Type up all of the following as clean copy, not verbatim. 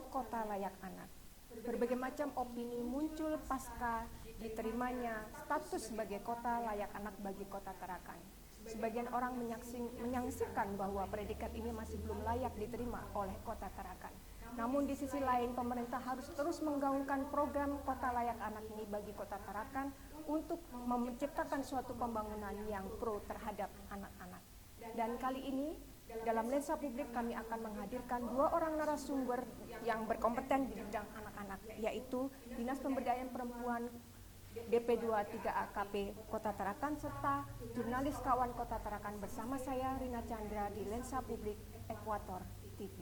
kota layak anak. Berbagai macam opini muncul pasca diterimanya status sebagai kota layak anak bagi Kota Tarakan. Sebagian orang menyaksikan bahwa predikat ini masih belum layak diterima oleh Kota Tarakan. Namun di sisi lain, pemerintah harus terus menggaungkan program kota layak anak ini bagi Kota Tarakan untuk menciptakan suatu pembangunan yang pro terhadap anak-anak. Dan kali ini dalam Lensa Publik kami akan menghadirkan 2 orang narasumber yang berkompeten di bidang anak-anak, yaitu Dinas Pemberdayaan Perempuan DP2 3AKP Kota Tarakan serta jurnalis kawan Kota Tarakan bersama saya Rina Chandra di Lensa Publik Ekuator TV.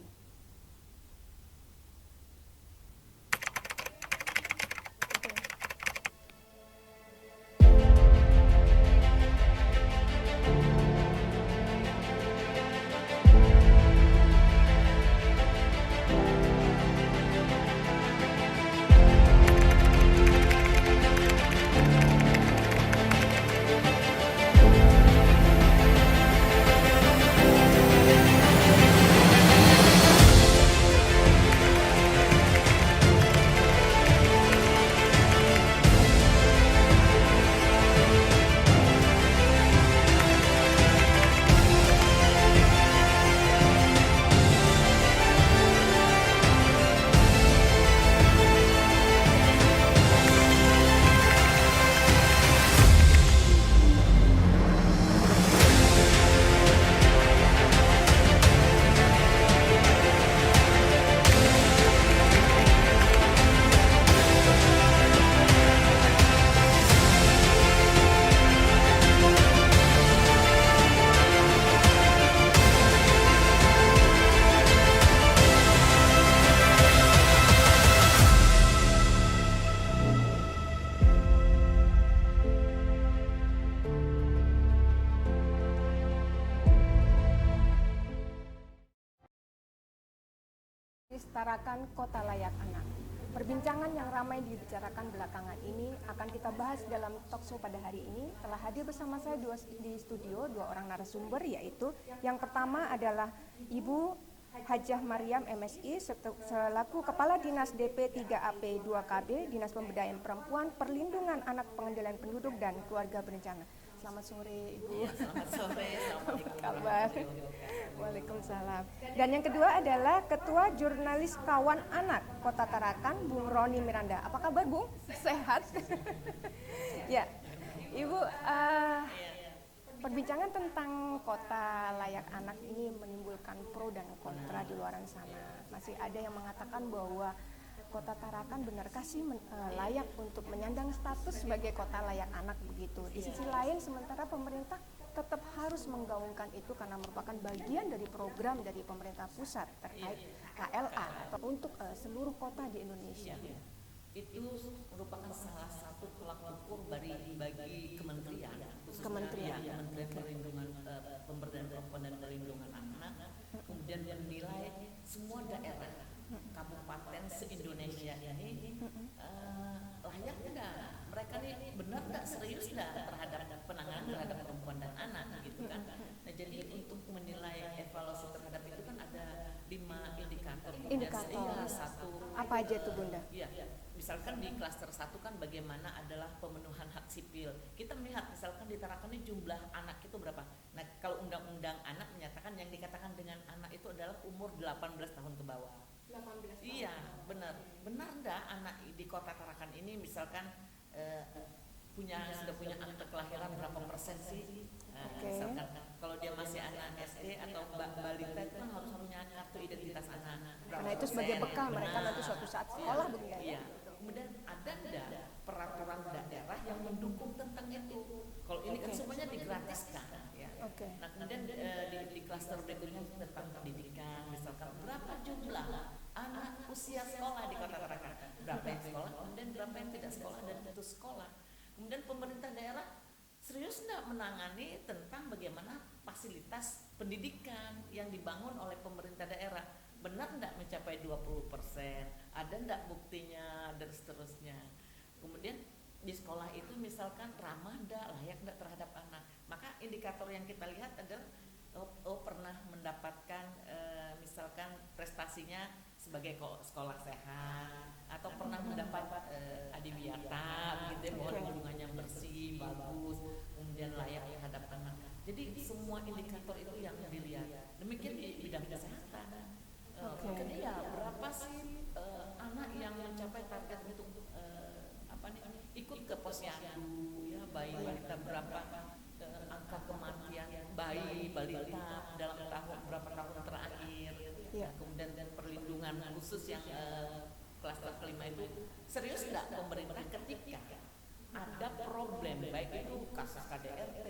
Tarakan Kota Layak Anak. Perbincangan yang ramai dibicarakan belakangan ini akan kita bahas dalam talkshow pada hari ini. Telah hadir bersama saya di studio 2 orang narasumber, yaitu yang pertama adalah Ibu Hajah Mariam MSI selaku Kepala Dinas DP 3AP 2KB Dinas Pemberdayaan Perempuan, Perlindungan Anak, Pengendalian Penduduk dan Keluarga Berencana. Selamat sore Ibu. Ya, selamat sore. Assalamualaikum. Kabar. Waalaikumsalam. Dan yang kedua adalah Ketua Jurnalis Kawan Anak Kota Tarakan, Bung Roni Miranda. Apa kabar Bung? Sehat? Ya, Ibu. Perbincangan tentang kota layak anak ini menimbulkan pro dan kontra di luaran sana. Masih ada yang mengatakan bahwa Kota Tarakan benarkah sih layak untuk menyandang status sebagai kota layak anak begitu. Di sisi lain sementara pemerintah tetap harus menggaungkan itu karena merupakan bagian dari program dari pemerintah pusat terkait KLA atau untuk seluruh kota di Indonesia. Itu merupakan salah satu tolak ukur bagi kementerian, Kementerian Perlindungan Pemberdayaan Perempuan dan Perlindungan Anak, kemudian menilai semua daerah kabupaten se-Indonesia ini layak enggak, mereka ini benar enggak, serius enggak terhadap penanganan terhadap perempuan dan anak gitu kan. Nah, jadi untuk menilai evaluasi terhadap itu kan ada 5 indikator. Indikator. Satu. Apa aja itu Bunda? Iya. Misalkan di klaster 1 kan bagaimana adalah pemenuhan hak sipil. Kita melihat misalkan di Tarakan ini jumlah anak itu berapa. Nah, kalau undang-undang anak menyatakan yang dikatakan dengan anak itu adalah umur 18 tahun ke bawah. 18 tahun. Iya, benar. Benar enggak anak di Kota Tarakan ini misalkan sudah punya akte kelahiran berapa persen sih? Misalkan kalau dia masih anak SD atau balita itu kan harus punya kartu identitas anak. Karena itu sebagai bekal mereka nanti suatu saat sekolah begitu ya. Iya. Kemudian ada enggak peraturan daerah yang mendukung tentang itu? Kalau ini kan semuanya digratiskan ya. Nah, kemudian di klaster berikutnya tentang pendidikan, misalkan berapa jumlah anak usia sekolah di Kota Tarakan, berapa yang sekolah, kemudian berapa yang tidak sekolah dan putus sekolah. Kemudian pemerintah daerah serius enggak menangani tentang bagaimana fasilitas pendidikan yang dibangun oleh pemerintah daerah, benar enggak mencapai 20%, ada enggak buktinya dan seterusnya. Kemudian di sekolah itu misalkan ramah enggak, layak enggak terhadap anak. Maka indikator yang kita lihat adalah pernah mendapatkan misalkan prestasinya sebagai sekolah sehat atau pernah mendapat adiwiyata gitu ya, bahwa lingkungannya bersih, bagus, kemudian layak terhadap anak. Jadi semua indikator itu yang dilihat. Demikian di bidang kesehatan. Kedua, berapa sih anak yang mencapai target untuk ikut ke posyandu ya, bayi balita, berapa angka kematian bayi balita dalam berapa tahun terakhir. Kemudian perlindungan khusus yang klaster kelima itu, serius nggak pemerintah ketika ada problem baik itu kasus KDRT,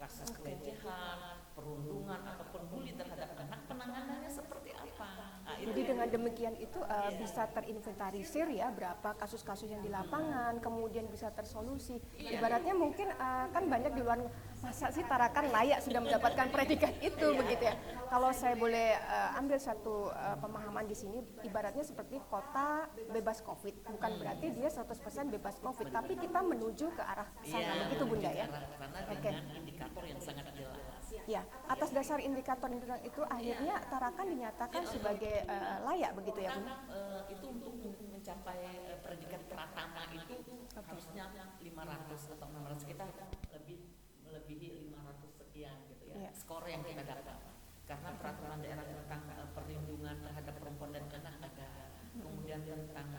kasus pelecehan, perundungan ataupun bully terhadap anak, penanganannya seperti apa? Jadi dengan demikian itu bisa terinventarisir ya berapa kasus-kasus yang di lapangan, kemudian bisa tersolusi. Ibaratnya mungkin kan banyak di luar, masa sih Tarakan layak sudah mendapatkan predikat itu begitu ya. Kalau saya boleh ambil satu pemahaman di sini, ibaratnya seperti kota bebas COVID. Bukan berarti dia 100% bebas COVID, tapi kita menuju ke arah sana, begitu Bunda ya. Dengan indikator yang sangat jelas. Ya, atas dasar indikator itu akhirnya Tarakan dinyatakan sebagai layak begitu ya Bunda. Itu untuk mencapai predikat pratama itu harusnya 500 atau 600, kita melebihi 500 sekian gitu ya. Skor yang kita dapat. Karena peraturan daerah tentang perlindungan terhadap perempuan dan anak ada, kemudian tentang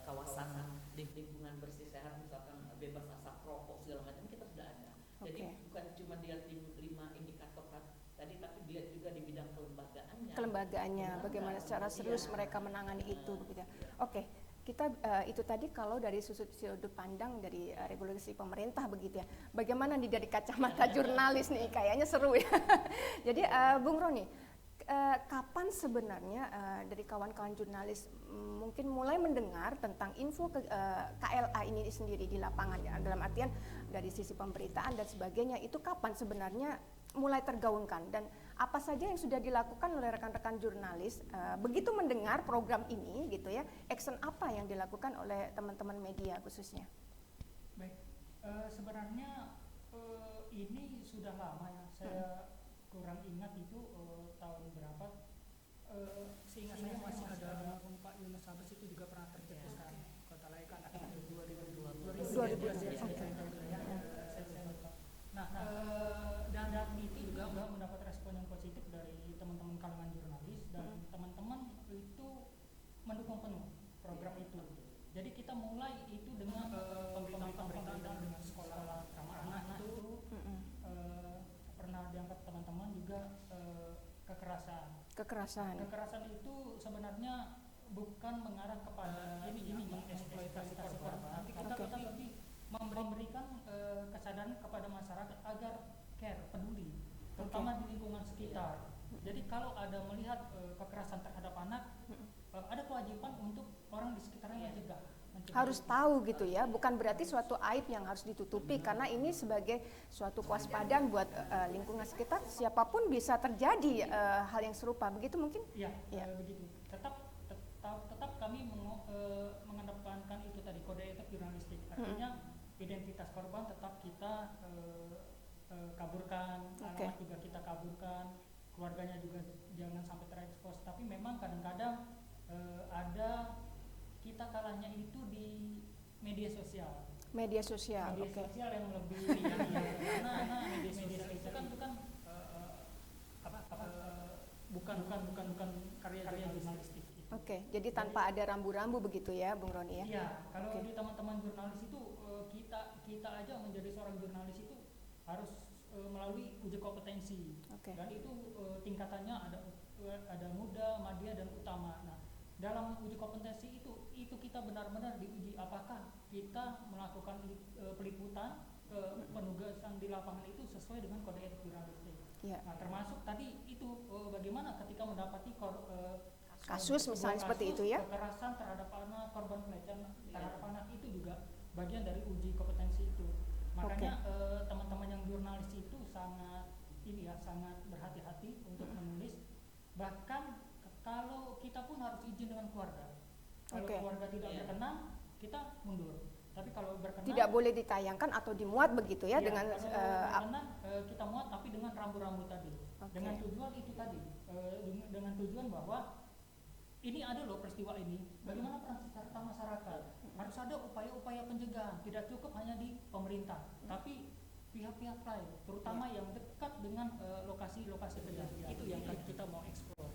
kawasan lingkungan bersih sehat, misalkan bebas asap rokok segala macam, kita sudah ada. Jadi bukan cuma dilihat di 5 indikator tadi, tapi dilihat juga di bidang kelembagaannya, bagaimana secara serius mereka menangani itu begitu. Kita itu tadi kalau dari sudut pandang dari regulasi pemerintah begitu ya. Bagaimana nih dari kacamata jurnalis nih, kayaknya seru ya. Jadi Bung Roni, kapan sebenarnya dari kawan-kawan jurnalis mungkin mulai mendengar tentang info KLA ini sendiri di lapangan ya, dalam artian dari sisi pemberitaan dan sebagainya, itu kapan sebenarnya mulai tergaungkan dan apa saja yang sudah dilakukan oleh rekan-rekan jurnalis begitu mendengar program ini gitu ya, action apa yang dilakukan oleh teman-teman media khususnya? Baik, sebenarnya ini sudah lama ya, saya kurang ingat itu tahun berapa, seingat saya masih ada Pak Yunus Sabes itu juga pernah tercetuskan kota layak anak itu 2012. Nah, dan itu juga mendapat respon yang positif dari teman-teman kalangan jurnalis dan teman-teman itu mendukung penuh program itu. Jadi kita mulai itu dengan pemberitaan dengan sekolah ramah anak itu pernah diangkat teman-teman juga kekerasan itu sebenarnya bukan mengarah kepada ini mengeksploitasi korban, tapi kita lebih memberikan kesadaran kepada masyarakat agar care, peduli, terutama di lingkungan sekitar. Jadi kalau ada melihat kekerasan terhadap anak, ada kewajiban untuk orang di sekitarnya mencegah. Harus tahu gitu ya, bukan berarti suatu aib yang harus ditutupi, karena ini sebagai suatu kewaspadaan buat lingkungan sekitar, siapapun bisa terjadi hal yang serupa, begitu mungkin? Iya, begitu. Tetap kami mengedepankan itu tadi, kode etik jurnalistik, artinya identitas korban tetap kita kaburkan, alamat juga kita kaburkan, keluarganya juga jangan sampai terekspos. Tapi memang kadang-kadang ada kita kalahnya itu di media sosial. Media sosial yang lebih karena media sosial itu kan bukan karya jurnalistik. Jadi tanpa ada rambu-rambu begitu ya, Bung Roni ya? Iya, kalau di teman-teman jurnalis itu kita aja menjadi seorang jurnalis itu harus melalui uji kompetensi. Dan itu tingkatannya ada muda, madya dan utama. Nah, dalam uji kompetensi itu kita benar-benar diuji apakah kita melakukan peliputan penugasan di lapangan itu sesuai dengan kode etik jurnalistik. Nah, termasuk tadi itu bagaimana ketika mendapati kasus misalnya seperti itu ya, kekerasan terhadap anak, korban pelecehan terhadap anak, itu juga bagian dari uji kompetensi itu. Makanya teman-teman yang jurnalis itu sangat berhati-hati untuk menulis. Bahkan kalau kita pun harus izin dengan keluarga. Kalau keluarga tidak berkenan, kita mundur. Tapi kalau berkenan, tidak boleh ditayangkan atau dimuat begitu ya, dengan berkenan, kita muat tapi dengan rambu-rambu tadi. Dengan tujuan itu tadi, dengan tujuan bahwa ini ada loh peristiwa ini, bagaimana peran serta masyarakat, harus ada upaya-upaya pencegahan, tidak cukup hanya di pemerintah, tapi pihak-pihak lain, terutama yang dekat dengan lokasi-lokasi kejadian, itu yang kita mau eksplor.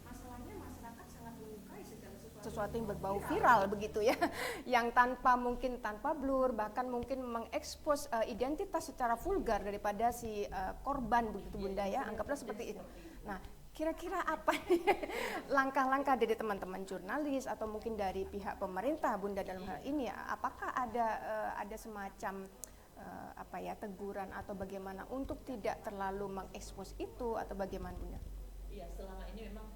Masalahnya masyarakat sangat menyukai segala sesuatu yang berbau viral begitu ya, yang mungkin tanpa blur, bahkan mungkin mengekspos identitas secara vulgar daripada si korban begitu Bunda ya, anggaplah seperti itu. Nah, kira-kira apa langkah-langkah dari teman-teman jurnalis atau mungkin dari pihak pemerintah Bunda dalam hal ini? Apakah ada semacam teguran atau bagaimana untuk tidak terlalu mengekspos itu atau bagaimana Bunda? Iya, selama ini memang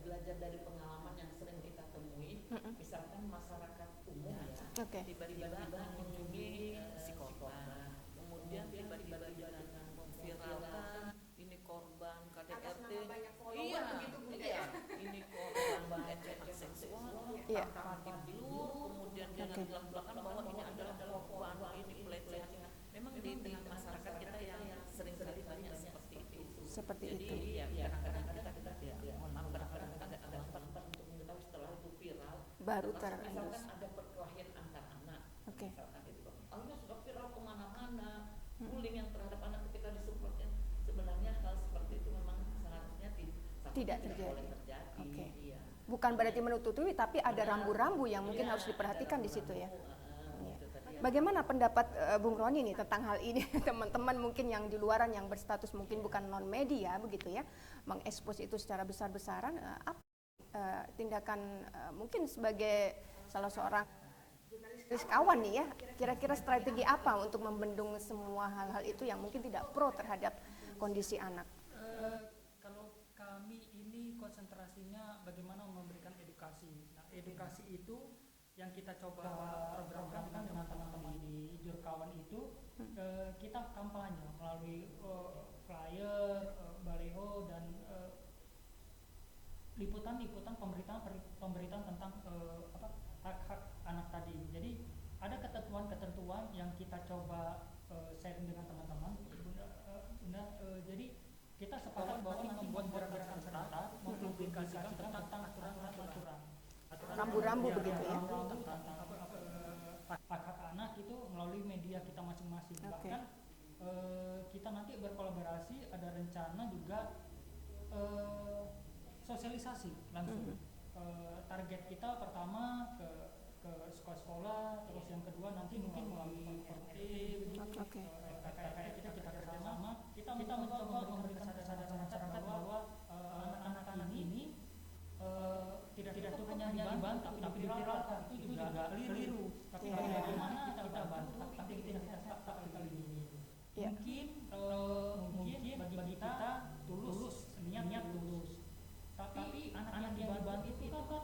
belajar dari pengalaman yang sering kita temui, misalkan masyarakat umum ya, tiba-tiba mengunjungi si korban, kemudian tiba-tiba dengan memviralkan ini korban KDRT, iya, ini korban pelecehan seksual, tanpa diblur, kemudian dengan belak-belakan bahwa ini adalah korban, ini pelecehan. Memang di tengah masyarakat kita yang sering kali banyak seperti itu. Jadi ya kadang-kadang kita mohon maaf, kadang-kadang kita ada tempat untuk mengetahui setelah itu viral. Baru misalkan ada perkelahian antar anak. Misalkan itu, akhirnya sudah viral kemana-mana, bullying yang terhadap anak ketika disupport. Sebenarnya hal seperti itu memang seharusnya tidak boleh terjadi. Iya. Bukan berarti menutupi, tapi ada rambu-rambu yang mungkin harus diperhatikan di situ ya. Bagaimana pendapat Bung Roni nih tentang hal ini? Teman-teman mungkin yang di luaran yang berstatus mungkin bukan non media begitu ya, mengekspos itu secara besar-besaran, apa tindakan mungkin sebagai salah seorang jurnalis kawan nih ya, kira-kira strategi apa untuk membendung semua hal-hal itu yang mungkin tidak pro terhadap kondisi anak? Kalau kami ini konsentrasinya bagaimana memberikan edukasi. Nah, edukasi itu yang kita coba programkan dengan teman-teman di Jurkawan itu, kita kampanye melalui flyer, baleho, dan liputan-liputan pemberitaan tentang hak-hak anak tadi. Jadi ada ketentuan-ketentuan yang kita coba sharing dengan teman-teman. Jadi kita sepakat bahwa nanti membuat gerakan serentak mempublikasikan tentang aturan-aturan. Rambu-rambu begitu ya. Hak-hak anak itu melalui media kita masing-masing. Bahkan kita nanti berkolaborasi, ada rencana juga sosialisasi langsung. Target kita pertama ke sekolah-sekolah, terus yang kedua nanti mungkin melalui kita kerjasama, kita mencoba memberikan kesadaran masyarakat bahwa anak-anak ini tidak cukup hanya dibantu tapi diviralkan, itu juga keliru. Tapi bagaimana kita bantu tapi kita tak dilindungi. Mungkin bagi kita tulus, niat tulus. Tapi anak yang dibantu itu kan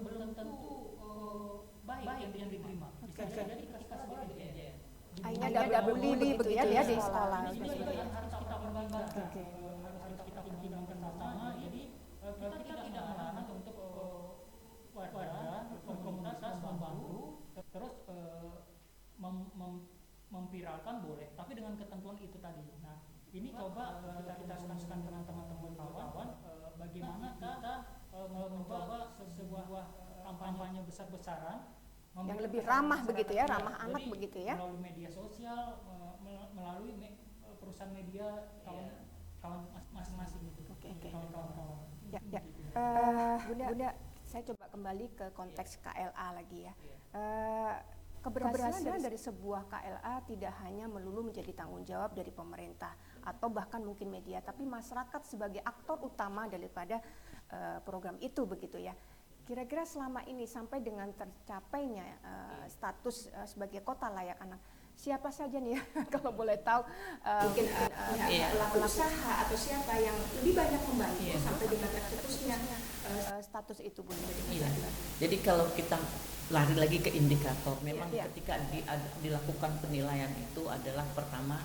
belum tentu baik yang diterima. Bisa jadi ketika sebaliknya. Akhirnya ada bully begitu ya dia di sekolah. Ini yang harus kita pertimbangkan. Harus kita pertimbangkan bersama. Jadi kita tidak melarang untuk warga komunitas membantu, terus memviralkan boleh, tapi dengan ketentuan itu tadi. Nah, ini coba kita diskusikan dengan teman-teman kawan, bagaimana kita mencoba sebuah kampanye besar-besaran yang lebih ramah begitu ya, ramah anak begitu ya, melalui media sosial, melalui perusahaan media kawan masing-masing itu. Kawan-kawan. Ya. Bunda, saya coba kembali ke konteks KLA lagi ya. Keberhasilan dari sebuah KLA tidak hanya melulu menjadi tanggung jawab dari pemerintah atau bahkan mungkin media, tapi masyarakat sebagai aktor utama daripada program itu begitu ya. Kira-kira selama ini sampai dengan tercapainya status sebagai kota layak anak, siapa saja nih ya kalau boleh tahu mungkin pelaku usaha atau siapa yang lebih banyak membantu sampai dengan tercetusnya status itu Bunda? Jadi kalau kita lari lagi ke indikator, memang ketika dilakukan penilaian itu adalah pertama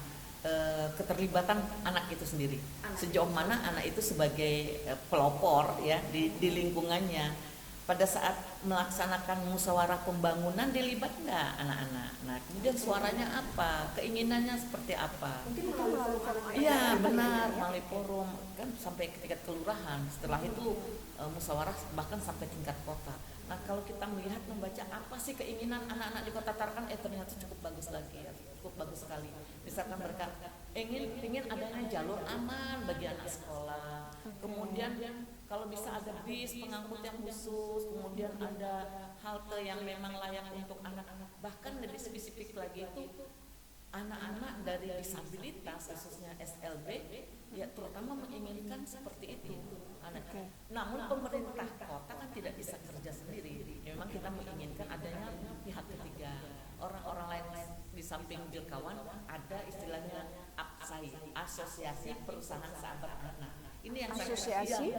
keterlibatan anak itu sendiri. Sejauh mana anak itu sebagai pelopor ya di lingkungannya. pada saat melaksanakan musyawarah pembangunan dilibat nggak anak-anak? Nah, kemudian suaranya apa? Keinginannya seperti apa? Mungkin melalui forum. Iya benar, melalui forum kan sampai ke tingkat kelurahan. Setelah itu musyawarah bahkan sampai tingkat kota. Nah, kalau kita melihat membaca apa sih keinginan anak-anak di Kota Tarakan, ternyata cukup bagus lagi ya, cukup bagus sekali. Misalkan mereka ingin adanya jalur aman bagi anak sekolah. Kemudian kalau bisa ada bis pengangkut yang khusus, kemudian ada halte yang memang layak untuk anak-anak. Bahkan lebih spesifik lagi itu anak-anak dari disabilitas khususnya SLB ya terutama menginginkan seperti itu anak. Namun pemerintah kota kan tidak bisa kerja sendiri. Memang kita menginginkan adanya pihak ketiga, orang-orang lain di samping Bilkawan ada istilahnya APSAI, Asosiasi Perusahaan Sahabat Anak. Ini yang Asosiasi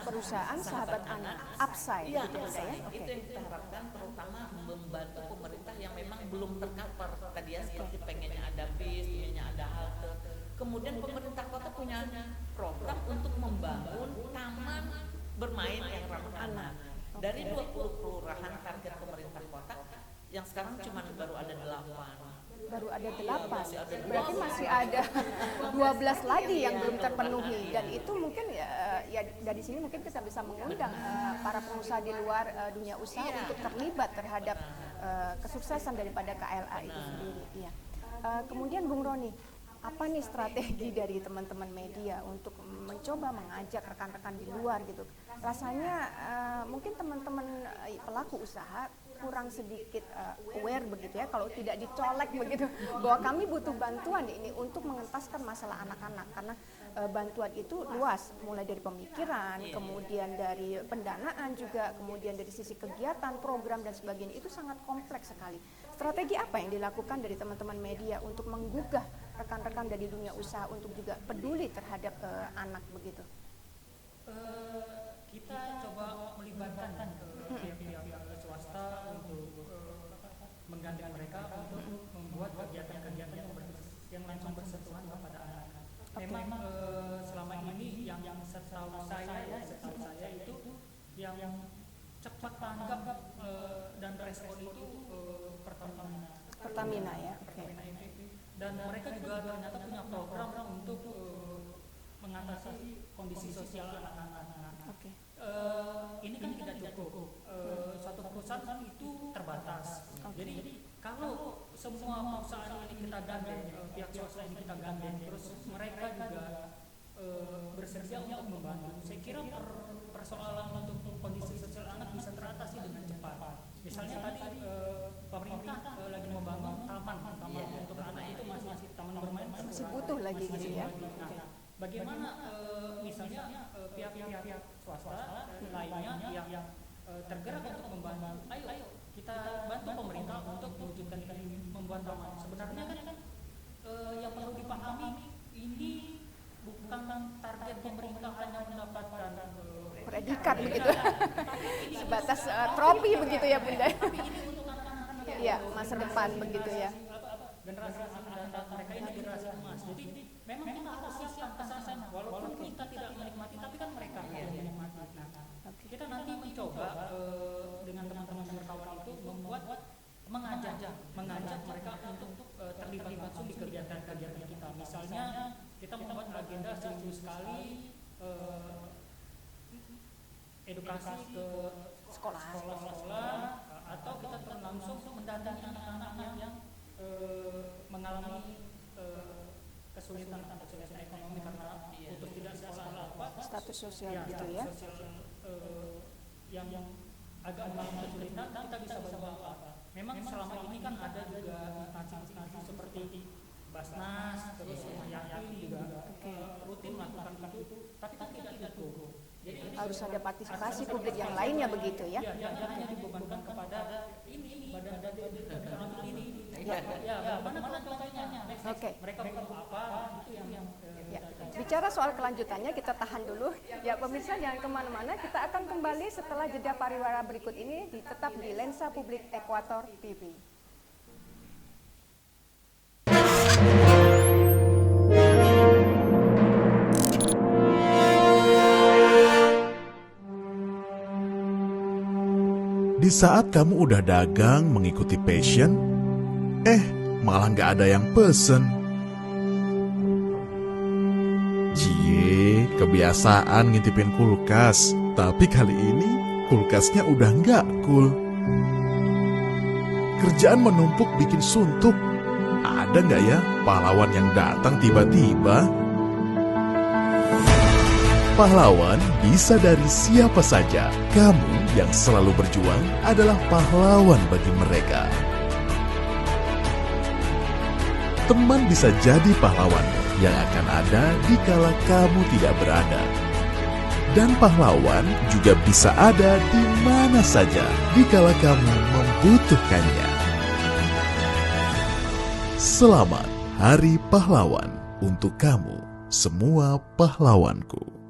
Perusahaan Sahabat Anak, APSAI. Iya, APSAI. Itu yang kita harapkan, terutama membantu pemerintah yang memang belum tercover tadi ya, seperti pengennya ada bis, pengennya ada halte. Kemudian pemerintah kota punya program untuk membangun taman bermain yang ramah anak. Dari 20 kelurahan target pemerintah kota, yang sekarang cuma baru ada 8. Baru ada 8, berarti masih ada 12 lagi yang belum terpenuhi, dan itu mungkin ya dari sini mungkin kita bisa mengundang para pengusaha di luar dunia usaha untuk terlibat terhadap kesuksesan daripada KLA itu sendiri. Iya. Kemudian Bung Roni, apa nih strategi dari teman-teman media untuk mencoba mengajak rekan-rekan di luar gitu? Rasanya mungkin teman-teman pelaku usaha kurang sedikit aware begitu ya, kalau tidak dicolek begitu bahwa kami butuh bantuan ini untuk mengentaskan masalah anak-anak, karena bantuan itu luas, mulai dari pemikiran, kemudian dari pendanaan juga, kemudian dari sisi kegiatan, program dan sebagainya, itu sangat kompleks sekali. Strategi apa yang dilakukan dari teman-teman media untuk menggugah rekan-rekan dari dunia usaha untuk juga peduli terhadap anak begitu? Kita coba melibatkan pihak-pihak swasta untuk menggandeng mereka untuk membuat kegiatan-kegiatan yang langsung bersentuhan kepada anak-anak. Memang selama ini yang setahu saya itu yang cepat tanggap dan respon itu Pertamina ya. Pertamina dan mereka juga ternyata punya program untuk mengatasi kondisi sosial anak-anak. Ini kan tidak cukup. Satu perusahaan itu terbatas. Jadi kalau semua perusahaan ini kita gandeng, pihak swasta ini kita gandeng, terus mereka juga bersedia untuk membantu, saya kira persoalan untuk kondisi sosial anak bisa teratasi dengan cepat. Misalnya tadi pemerintah lagi membangun taman untuk anak itu masih taman bermain masih butuh lagi gitu ya. Bagaimana misalnya pihak-pihak swasta lainnya yang tergerak untuk membantu, ayo kita bantu pemerintah untuk mewujudkan ini, membuat taman. Sebenarnya kan yang perlu dipahami, ini bukan target pemerintah hanya mendapatkan predikat begitu, sebatas trofi begitu ya Bunda. Tapi ini untuk anak-anak ya masa depan begitu ya. Generasi anak mereka ini generasi emas. Jadi memang kita harus siapkan ke sana, walaupun kita tidak menikmati, tapi kan mereka yang menikmati. Nah, kita nanti mencoba dengan teman-teman berkawan itu mengajak mereka untuk terlibat langsung di kegiatan-kegiatan kita. Misalnya kita membuat agenda seminggu sekali edukasi ke sekolah, atau kita langsung mendatangi anak-anak yang mengalami kesulitan ekonomi karena putus tidak sekolah status sosial gitu ya. Yang agak mengalami kesulitan, kita bisa bantu apa? Memang selama ini kan ada juga instansi seperti Basnas, terus Yayasan juga rutin melakukan itu, tapi kan tidak cukup. Jadi harus ada partisipasi publik yang lainnya begitu ya. Jangan dibebankan kepada badan ini. Ya, mana contohnya? Mereka butuh apa? Itu yang Bicara soal kelanjutannya, kita tahan dulu. Ya pemirsa jangan kemana-mana, kita akan kembali setelah jeda pariwara berikut ini, tetap di Lensa Publik Ekuator TV. saat kamu udah dagang mengikuti passion, malah nggak ada yang pesen. Cie, kebiasaan ngintipin kulkas, tapi kali ini kulkasnya udah nggak cool. Kerjaan menumpuk bikin suntuk. Ada nggak ya pahlawan yang datang tiba-tiba? Pahlawan bisa dari siapa saja. Kamu yang selalu berjuang adalah pahlawan bagi mereka. Teman bisa jadi pahlawan yang akan ada dikala kamu tidak berada. Dan pahlawan juga bisa ada di mana saja dikala kamu membutuhkannya. Selamat Hari Pahlawan untuk kamu, semua pahlawanku.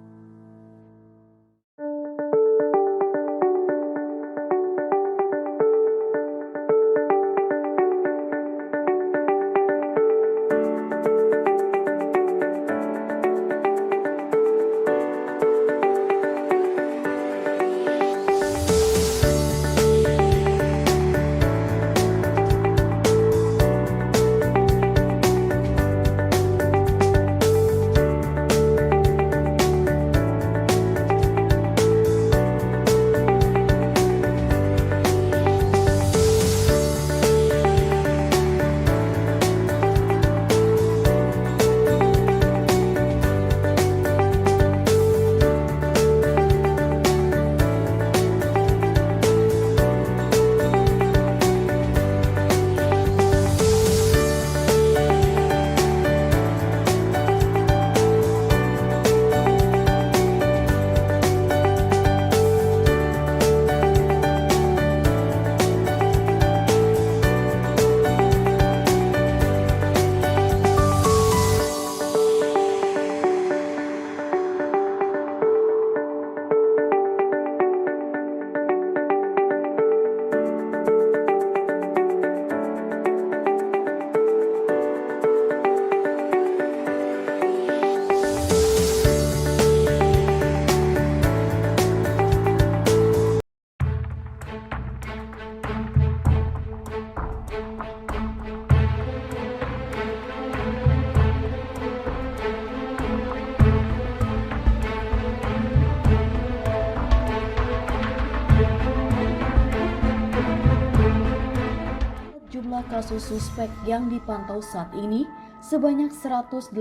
Kasus suspek yang dipantau saat ini sebanyak 187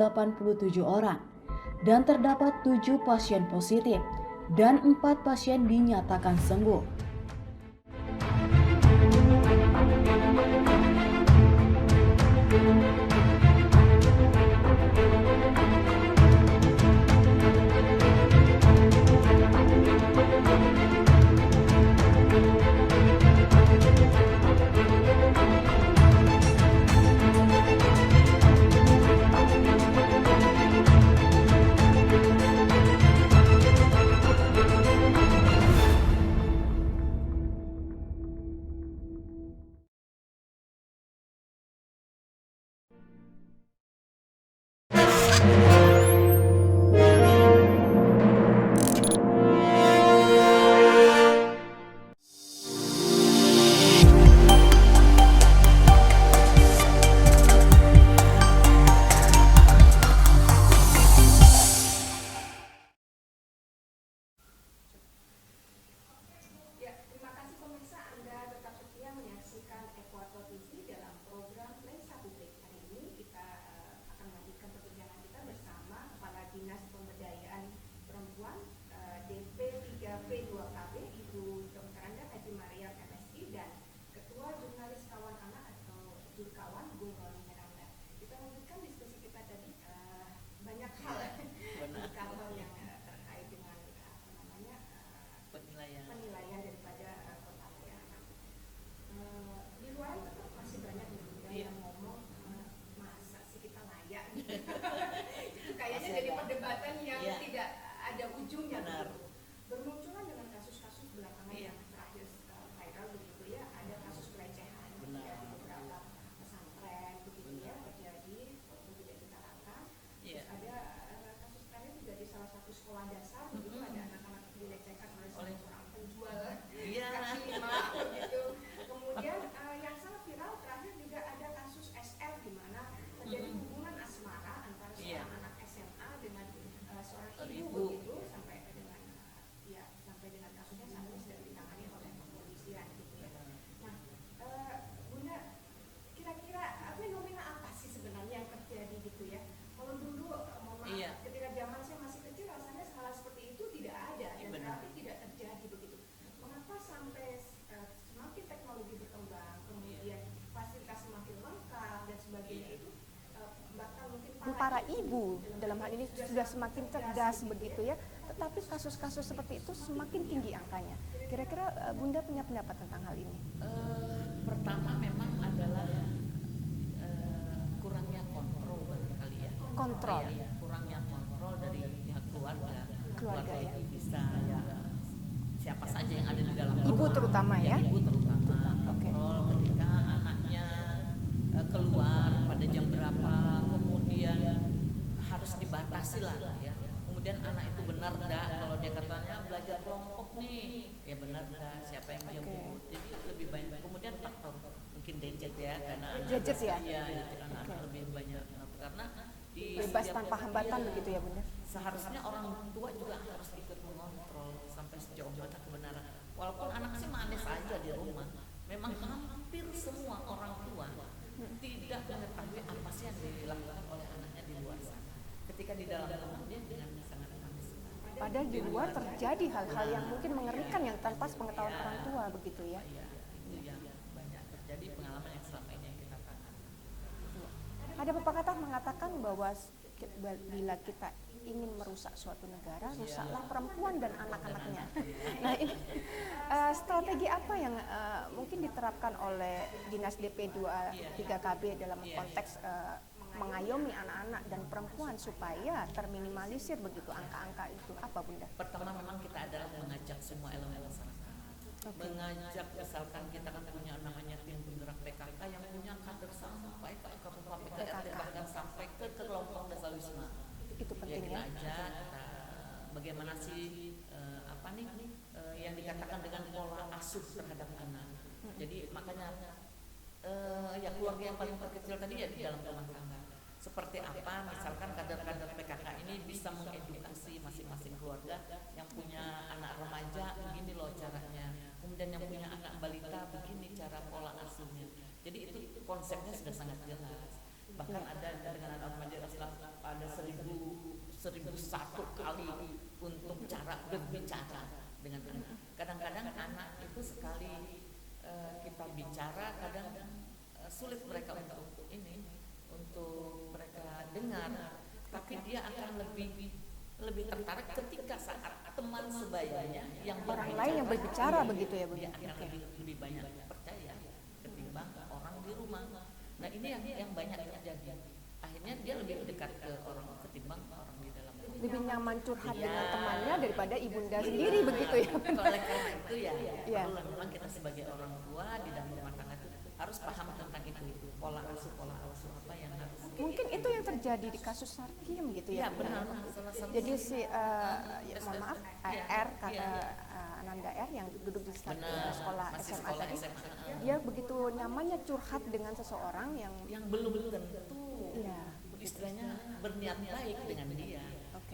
orang dan terdapat 7 pasien positif dan 4 pasien dinyatakan sembuh. peran para ibu dalam hal ini sudah semakin cerdas begitu ya, tetapi kasus-kasus seperti itu semakin tinggi angkanya. Kira-kira Bunda punya pendapat tentang hal ini? Pertama memang adalah kurangnya kontrol barangkali ya. Kontrol. Ya, kurangnya kontrol dari pihak keluarga ya. itu bisa ya siapa saja yang ada di dalam Ibu rumah. terutama ya. Ibu terutama kontrol ketika anaknya keluar pada jam berapa, kemudian harus dibatasi lah ya. Kemudian anak itu benar enggak kalau dia katanya belajar kelompok nih, ya benar enggak, siapa yang jemput. Jadi lebih banyak. Kemudian faktor mungkin gadget ya, karena gadget ya. Iya, anak lebih banyak karena di bebas tanpa hambatan begitu ya Bunda. Seharusnya orang tua juga harus ikut mengontrol sampai sejauh mana kebenaran. Walaupun anak sih manis aja di rumah, memang hampir semua orang tua tidak mengetahui apa sih yang dilakukan oleh anaknya di luar sana. Ketika di dalam rumah dia dengan sangat manis. Padahal di luar terjadi hal-hal yang mungkin mengerikan yang tanpa sepengetahuan orang tua begitu ya. Iya, itu yang banyak terjadi pengalaman yang selama ini yang kita tangani. Ada pepatah mengatakan bahwa bila kita ingin merusak suatu negara, rusaklah perempuan dan anak-anaknya. Nah ini strategi apa yang mungkin diterapkan oleh Dinas DP 23KB dalam konteks mengayomi anak-anak dan perempuan supaya terminimalisir begitu angka-angka itu, apa Bunda? Pertama memang kita adalah mengajak semua elemen masyarakat. Mengajak, misalkan kita kan punya namanya tim penggerak PKK yang punya kader sampai ke kabupaten PKK bahkan sampai ke kelompok desa wisma. Itu penting ya. Kita ajak bagaimana sih yang dikatakan dengan pola asuh terhadap anak. Jadi makanya ya keluarga yang paling terkecil tadi ya di dalam rumah tangga. Seperti apa misalkan kader-kader PKK ini bisa mengedukasi masing-masing keluarga yang punya anak remaja, begini loh caranya. Kemudian yang punya anak balita, begini cara pola asuhnya. Jadi itu konsepnya sudah sangat jelas. Bahkan ada dengan anak remaja Islam ada 1001 kali untuk cara berbicara dengan anak. Kadang-kadang anak itu sekali kita bicara kadang sulit mereka untuk mereka dengar, tapi dia akan lebih tertarik ketika saat teman sebayanya yang orang lain yang berbicara begitu ya Bunda. Dia akan lebih banyak percaya ketimbang orang di rumah. Nah ini yang banyak terjadi. Akhirnya dia lebih dekat ke orang ketimbang orang di dalam rumah. Lebih nyaman curhat dengan temannya daripada ibunda sendiri begitu ya. Oleh karena itu ya memang kita sebagai orang tua di dalam rumah tangga itu harus paham tentang itu pola asuh apa yang harus. Mungkin itu yang terjadi di kasus Sarkim gitu ya. Benar. Jadi si mohon maaf R kata Ananda R yang duduk di sekolah SMA tadi, dia begitu nyamannya curhat dengan seseorang yang belum tentu ya istilahnya berniat baik dengan dia.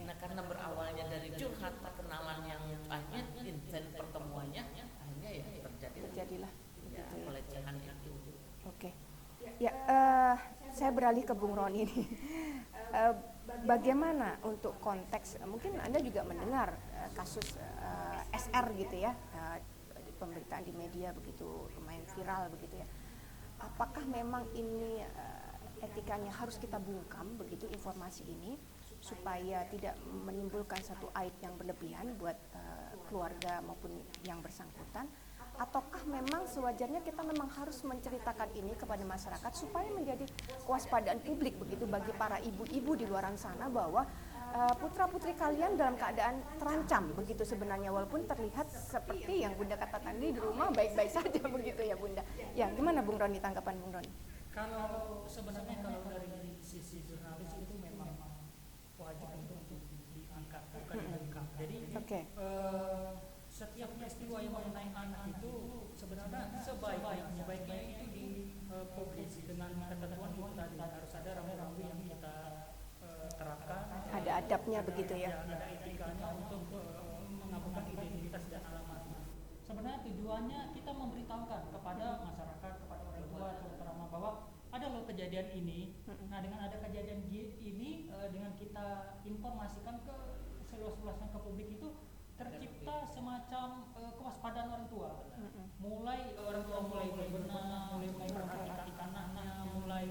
Nah karena berawalnya dari curhat perkenalan yang akhirnya intent pertemuannya akhirnya ya terjadilah pelecehan itu. Oke. Ya, saya beralih ke Bung Roni ini. Bagaimana untuk konteks, mungkin Anda juga mendengar kasus SR gitu ya, pemberitaan di media begitu lumayan viral begitu ya. Apakah memang ini etikanya harus kita bungkam begitu informasi ini supaya tidak menimbulkan satu aib yang berlebihan buat keluarga maupun yang bersangkutan? Ataukah memang sewajarnya kita memang harus menceritakan ini kepada masyarakat supaya menjadi kewaspadaan publik begitu bagi para ibu-ibu di luar sana bahwa putra-putri kalian dalam keadaan terancam begitu sebenarnya, walaupun terlihat seperti yang Bunda katakan di rumah baik-baik saja begitu ya Bunda. Ya, gimana Bung Roni, tanggapan Bung Roni? Kalau sebenarnya kalau dari sisi jurnalis itu memang wajib untuk diangkat bukan dibungkam. Jadi setiap peristiwa yang mengenai anak itu sebenarnya sebaiknya itu dipublis dengan ketentuan itu tadi, harus ada rambu-rambu yang kita terapkan. Ada adabnya begitu ya? Ada etikanya untuk mengaburkan identitas dan alamat. Sebenarnya tujuannya kita memberitahukan kepada masyarakat, kepada orang tua terutama bahwa ada loh kejadian ini. Nah dengan ada kejadian ini, dengan kita informasikan ke seluas-luasnya ke publik itu tercipta semacam kewaspadaan orang tua. Mulai orang tua mulai berbenah, mulai memperhatikan anaknya, mulai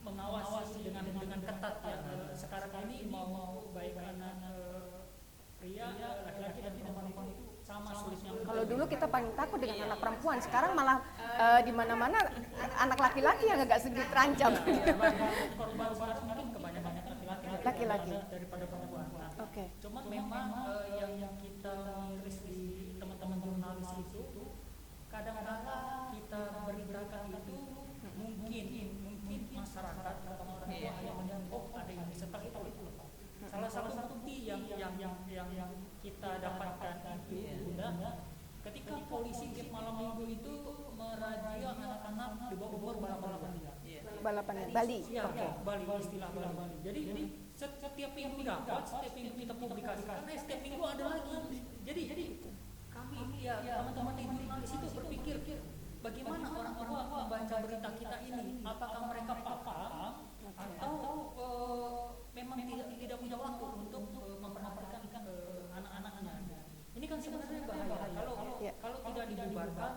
mengawasi kita paling takut dengan anak perempuan. Sekarang malah di mana-mana anak laki-laki yang agak sedikit terancam. Korban mungkin kebanyakan laki-laki daripada perempuan. Oke. Cuma memang yang kita miris di teman-teman jurnalis itu kadang-kadang kita beritakan itu mungkin masyarakat atau orang tua yang menjangkau ada yang bisa tahu itu. Salah satu bukti yang kita dapatkan itu Bunda, ketika polisi tiap malam minggu itu merazia anak-anak di bawah umur balapan Bali. Ya, Bali, istilah Bali. Jadi setiap minggu dapat, setiap minggu kita publikasikan, karena setiap minggu ada lagi. Jadi kami ya teman-teman di jurnalis itu berpikir bagaimana orang tua membaca berita kita ini, apakah mereka paham atau memang tidak punya waktu untuk memperhatikan anak-anaknya. Ini kan sebenarnya bahaya kalau tidak dibubarkan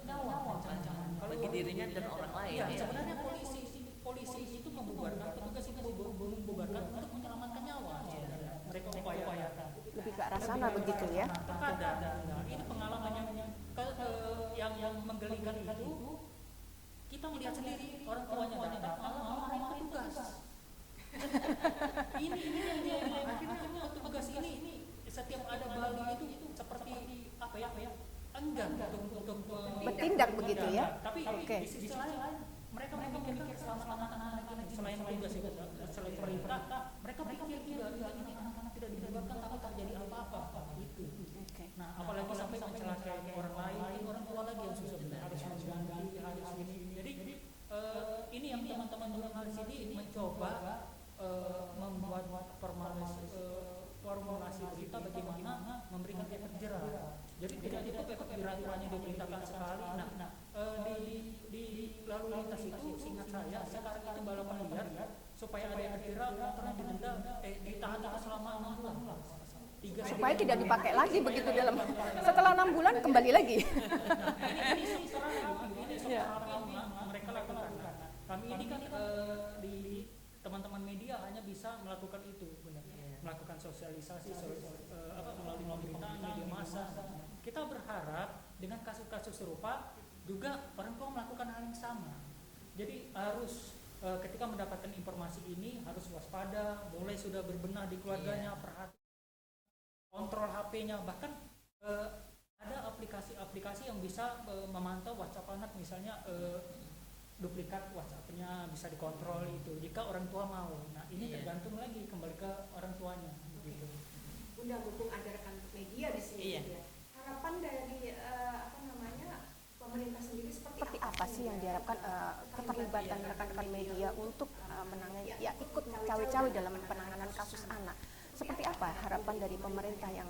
nyawa ancaman bagi dirinya dan orang lain. Ya, sebenarnya polisi itu membubarkan, petugas itu membubarkan untuk menyelamatkan nyawa. Mereka upayakan. Lebih ke arah sana begitu ya. Terkadang ini pengalaman yang menggelikan itu, kita melihat sendiri orang tuanya datang malah petugas. ini yang akhirnya petugas ini setiap ada Bali itu seperti apa ya enggan untuk bertindak begitu ya. Tapi di sisi lain mereka memikirkan keselamatan anak-anak ini selain tugas itu, selain perintah, mereka pikir juga ini anak-anak tidak dibubarkan takut terjadi apa-apa gitu. Nah, apalagi sampai mencelakai orang lain, orang tua lagi yang susah harus mengganti, harus ini. Jadi ini yang teman-teman jurnalis ini mencoba membuat formulasi berita bagaimana memberikan efek jerah. Jadi tidak cukup efek jerah hanya diberitakan sekali. Nah, di lalu lintas itu seingat saya sekarang itu balapan liar supaya ada efek jerah motornya didenda ditahan selama 6 bulan. Supaya tidak dipakai lagi begitu dalam setelah 6 bulan kembali lagi. Ini seorang mereka lakukan. Kami ini kan di teman-teman media hanya bisa melakukan itu, melakukan sosialisasi melalui pemberitaan media massa. Kita berharap dengan kasus-kasus serupa juga orang tua melakukan hal yang sama. Jadi harus ketika mendapatkan informasi ini harus waspada, mulai sudah berbenah di keluarganya, perhatian, kontrol HP-nya, bahkan ada aplikasi-aplikasi yang bisa memantau WhatsApp anak, misalnya duplikat WhatsApp-nya bisa dikontrol itu jika orang tua mau. Nah, ini tergantung lagi kembali ke orang tuanya gitu. Bunda mumpung ada rekan media di sini. Harapan dari pemerintah sendiri seperti apa sih yang diharapkan keterlibatan rekan-rekan media untuk menangani ikut cawe-cawe dalam penanganan kasus anak? Seperti apa harapan dari pemerintah yang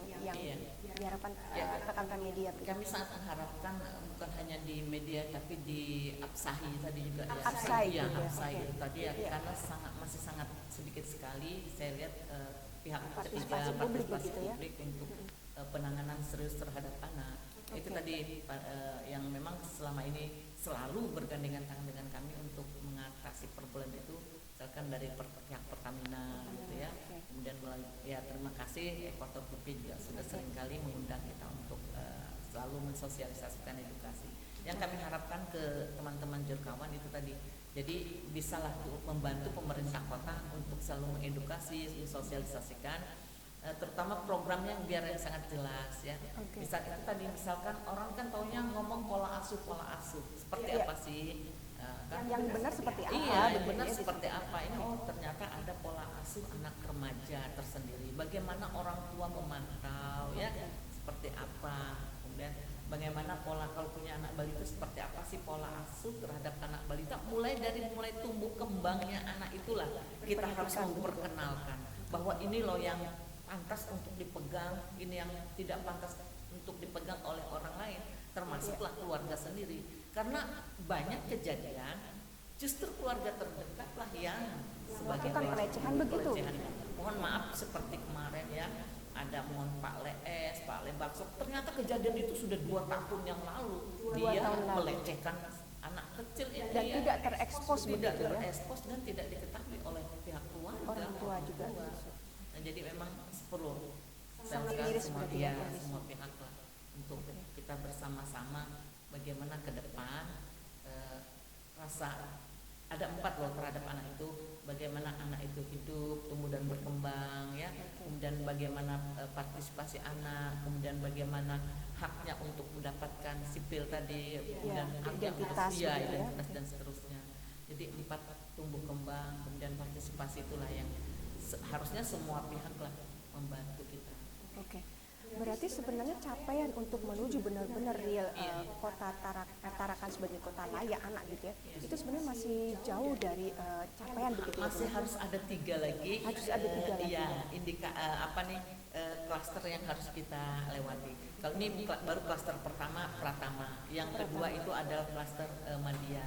diharapkan rekan-rekan media? Kami sangat mengharapkan bukan hanya di media tapi di Apsahi tadi juga Apsahi tadi karena masih sangat sedikit sekali saya lihat pihak ketiga partisipasi publik untuk penanganan serius terhadap anak. Itu tadi yang memang selama ini selalu bergandengan tangan dengan kami untuk mengatasi problem itu, misalkan dari pihak Pertamina gitu ya. Kemudian terima kasih Ekwator TV juga sudah seringkali mengundang kita untuk selalu mensosialisasikan edukasi. Yang kami harapkan ke teman-teman jurkawan itu tadi, jadi bisalah membantu pemerintah kota untuk selalu mengedukasi, mensosialisasikan, terutama programnya biar yang sangat jelas ya. Bisa itu tadi misalkan orang kan taunya ngomong pola asuh seperti apa sih? Kan yang benar seperti apa? Iya, yang benar seperti apa? Ini ternyata ada pola asuh anak remaja tersendiri. Bagaimana orang tua memantau ya, seperti apa? Kemudian bagaimana pola kalau punya anak balita seperti apa sih pola asuh terhadap anak balita? Mulai tumbuh kembangnya anak itulah kita harus memperkenalkan bahwa ini loh yang pantas untuk dipegang, ini yang tidak pantas untuk dipegang oleh orang lain, termasuklah keluarga sendiri. Karena banyak kejadian justru keluarga terdekatlah yang sebagai pelecehan begitu. Mohon maaf seperti kemarin ya, ada Pak Lees, Pak Lebakso, ternyata kejadian itu sudah 2 tahun yang lalu. Dia melecehkan anak kecil dan tidak terekspos begitu ya. Dan tidak diketahui oleh pihak keluarga. Orang tua juga. Nah, jadi memang perlu sangat miris semua pihak lah. untuk kita bersama-sama bagaimana ke depan rasa ada 4 loh terhadap anak itu, bagaimana anak itu hidup, tumbuh dan berkembang ya, kemudian bagaimana partisipasi anak, kemudian bagaimana haknya untuk mendapatkan sipil tadi, kemudian haknya identitas, identitas dan seterusnya. Jadi 4 tumbuh kembang, kemudian partisipasi itulah yang harusnya semua pihak lah membantu kita. Oke. Berarti sebenarnya capaian untuk menuju benar-benar real kota Tarakan sebagai kota layak anak gitu ya, itu sebenarnya masih jauh dari capaian begitu. Masih harus ada 3 lagi. Harus ada 3 lagi. Iya, klaster yang harus kita lewati. Kalau ini baru klaster pertama Pratama, yang kedua itu adalah klaster Madya.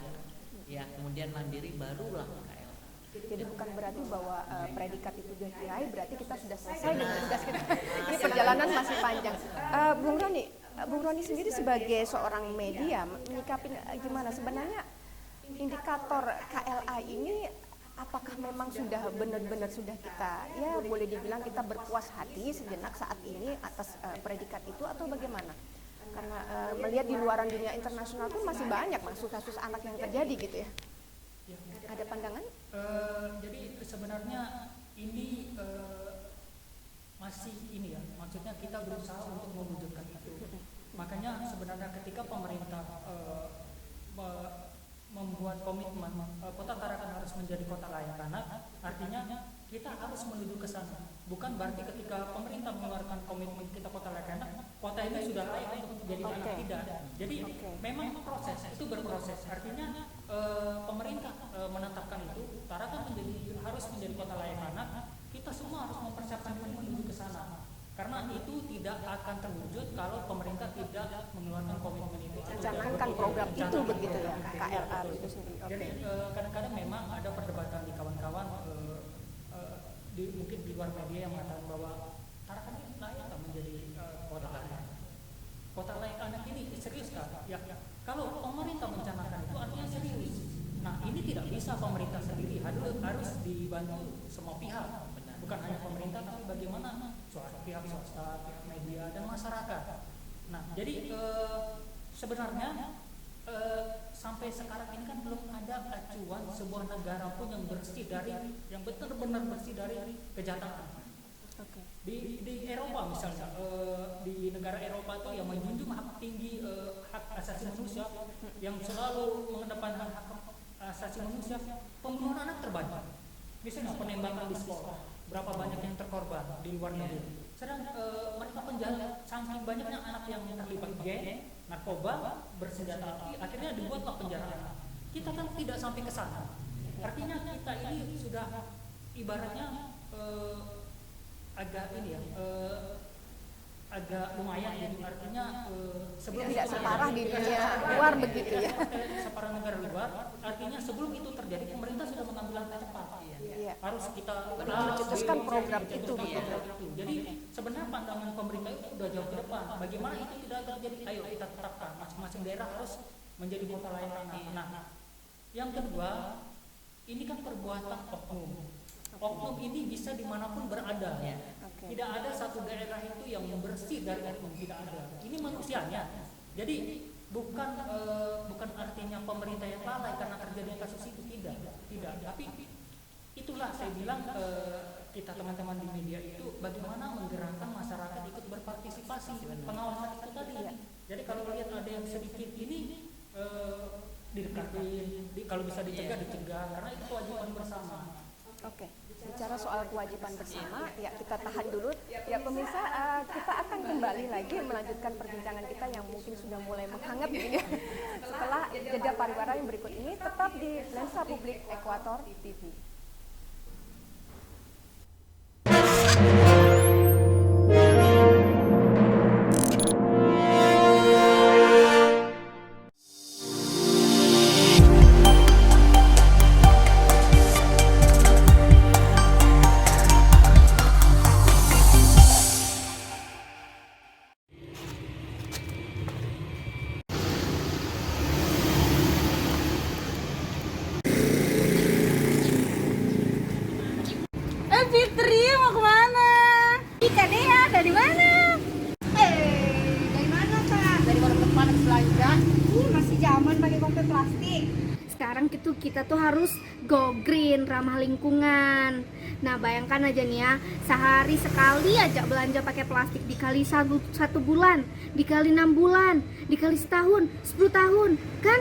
Ya, kemudian Mandiri barulah KLA. Jadi bukan berarti bahwa predikat itu sudah diraih, berarti kita sudah selesai dengan tugas kita. Ini perjalanan masih panjang. Bung Roni sendiri sebagai seorang media menyikapin gimana sebenarnya indikator KLA ini, apakah memang sudah benar-benar sudah kita, ya boleh dibilang kita berpuas hati sejenak saat ini atas predikat itu, atau bagaimana? Karena melihat di luaran dunia internasional pun masih banyak kasus anak yang terjadi gitu ya. Ada pandangan? Jadi sebenarnya ini masih ini ya, maksudnya kita berusaha untuk mewujudkan itu. Makanya sebenarnya ketika pemerintah membuat komitmen Kota Tarakan harus menjadi kota layak anak, artinya kita harus menuju ke sana. Bukan berarti ketika pemerintah mengeluarkan komitmen kita kota layak anak, kota ini sudah layak untuk menjadi anak, tidak. Jadi memang proses itu berproses. Artinya pemerintah menetapkan itu Tarakan harus menjadi kota layak anak. Kita semua harus mempersiapkan diri menuju ke sana. Karena itu tidak akan terwujud kalau pemerintah tidak mengeluarkan komitmen itu. Canangkan program itu begitu ya, KLA itu sendiri. Jadi kadang-kadang memang ada perdebatan di kawan-kawan mungkin di luar media yang mengatakan bahwa Tarakan ini layak menjadi kota layak. Kota layak anak ini serius kan? Ya. Kalau pemerintah mencanangkan itu artinya serius. Nah, ini tidak bisa pemerintah sendiri, harus dibantu semua pihak. Bukan hanya pemerintah, tapi bagaimana pihak swasta, pihak media, dan masyarakat. Nah, jadi sebenarnya sampai sekarang ini kan belum ada acuan sebuah negara pun yang bersih dari, yang benar-benar bersih dari kejahatan. Di Eropa misalnya, di negara Eropa itu yang menjunjung hak tinggi hak asasi manusia, yang selalu mengedepankan hak asasi manusia, pembunuhan anak terbanyak. Misalnya penembakan di sekolah, berapa banyak yang terkorban di luar negeri. Sedang mereka penjara, saking banyaknya anak yang terlibat geng, narkoba, bersenjata api, akhirnya dibuatlah penjara anak. Kita kan tidak sampai ke sana. Artinya kita ini sudah ibaratnya agak ini ya, agak lumayan gitu. Artinya sebelum tidak separah di dunia luar begitu ya. Separah negara luar, artinya sebelum itu terjadi pemerintah sudah mengambil langkah cepat. Iya. Harus kita mencetuskan program itu. Jadi sebenarnya pandangan pemerintah itu sudah jauh ke depan. Bagaimana itu tidak terjadi? Ayo kita tetapkan, masing-masing daerah harus menjadi kota layak anak. Nah, yang kedua, ini kan perbuatan oknum. Oknum ini bisa dimanapun berada. Tidak ada satu daerah itu yang bersih dari oknum, tidak ada. Ini manusianya. Jadi bukan artinya pemerintah yang lalai karena terjadi kasus itu, tidak. Tapi itulah saya bilang kita teman-teman di media itu bagaimana menggerakkan masyarakat ikut berpartisipasi pengawasan itu tadi. Jadi kalau lihat ada yang sedikit ini didekatin, kalau bisa dicegah karena itu kewajiban bersama. Oke. Bicara soal kewajiban bersama, ya kita tahan dulu. Ya pemirsa, kita akan kembali lagi melanjutkan perbincangan kita yang mungkin sudah mulai menghangat ini. Setelah jeda pariwara yang berikut ini, tetap di Lensa Publik Ekuator TV. sampai plastik. Sekarang kita tuh harus go green, ramah lingkungan. Nah bayangkan aja nih ya, sehari sekali aja belanja pakai plastik, dikali satu bulan, dikali 6 bulan, dikali setahun, 10 tahun, kan?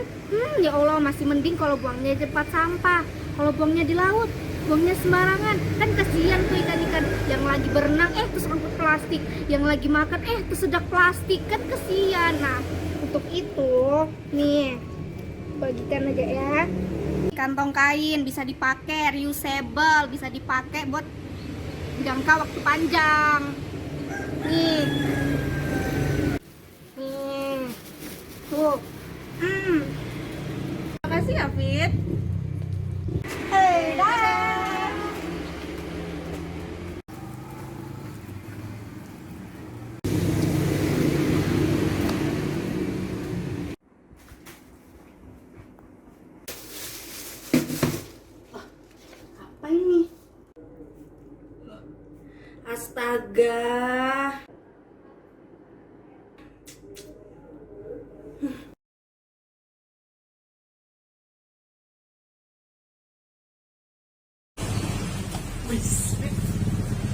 Ya Allah, masih mending kalau buangnya di tempat sampah. Kalau buangnya di laut, buangnya sembarangan, kan kasihan tuh ikan-ikan yang lagi berenang terus angkut plastik, yang lagi makan terus sedak plastik, kan kasihan. Nah untuk itu nih, bagikan aja ya. Kantong kain bisa dipakai reusable, bisa dipakai buat jangka waktu panjang. Nih tuh. Makasih ya Fit. Dah. Apa ini? Astaga.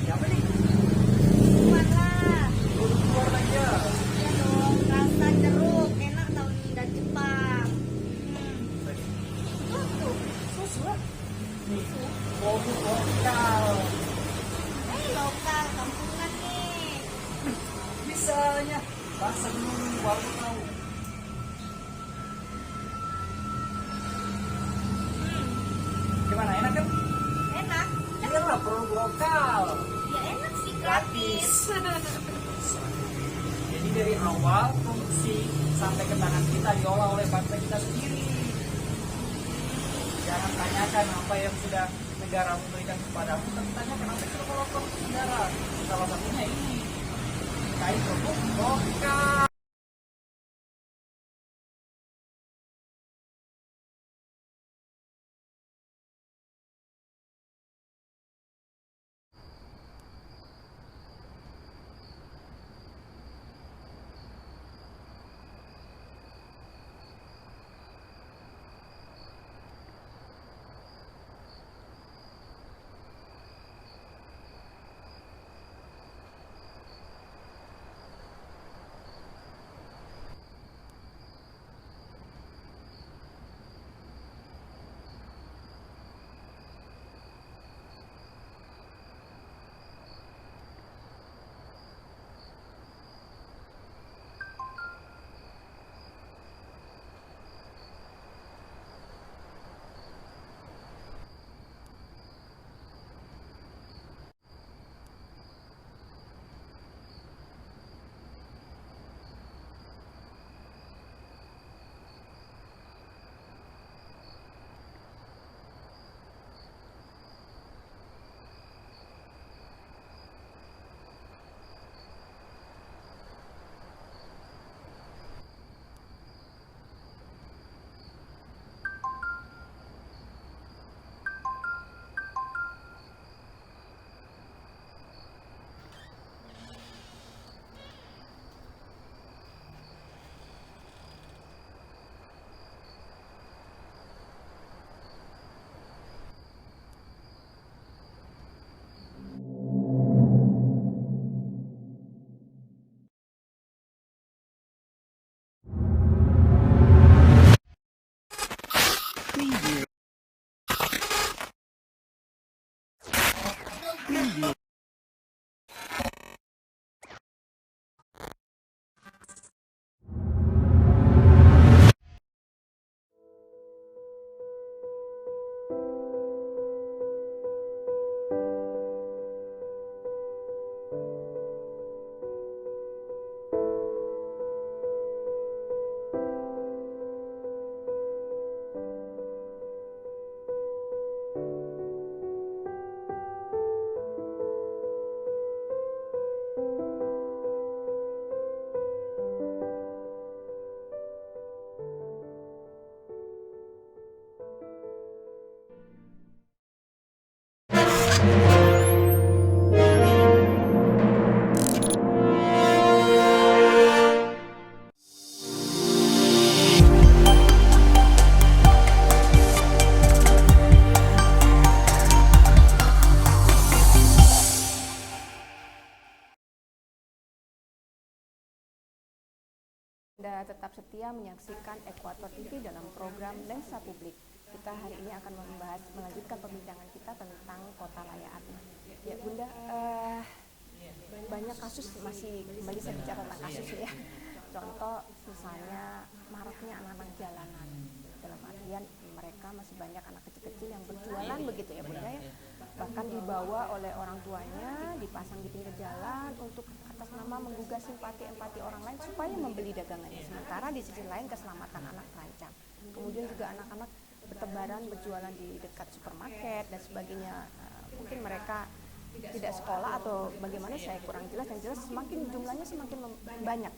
Siapa nih? Keluar lah. Keluar aja. Iya dong, rasa jeruk enak tau nih dari Jepang. Tuh, susu. Kopi lokal. Lokal, kampungan nih. Bisanya bahasa dulu baru tahu. Gimana, enak kan? Enak. Iyalah, produk lokal. Ya enak sih, Gratis. gratis. Jadi dari awal produksi sampai ke tangan kita diolah oleh bangsa kita sendiri. Jangan tanyakan apa yang sudah negara memberikan kepadamu, tapi tanyakan apa yang sudah kau lakukan untuk negara. Salah satunya ini, kain produk lokal. Anda tetap setia menyaksikan Ekuator TV dalam program Lensa Publik. Kita hari ini akan melanjutkan perbincangan kita tentang kota layak anak. Ya Bunda, banyak kasus, masih kembali saya bicara tentang kasus ya. Contoh misalnya maraknya anak-anak jalanan, dalam artian mereka masih banyak anak kecil-kecil yang berjualan begitu ya Bunda ya. Bahkan dibawa oleh orang tuanya, dipasang di pinggir jalan untuk atas nama menggugah simpati empati orang lain supaya membeli dagangannya. Sementara di sisi lain keselamatan anak terancam. Kemudian juga anak-anak bertebaran berjualan di dekat supermarket dan sebagainya. Mungkin mereka tidak sekolah atau bagaimana, saya kurang jelas. Yang jelas semakin jumlahnya semakin banyak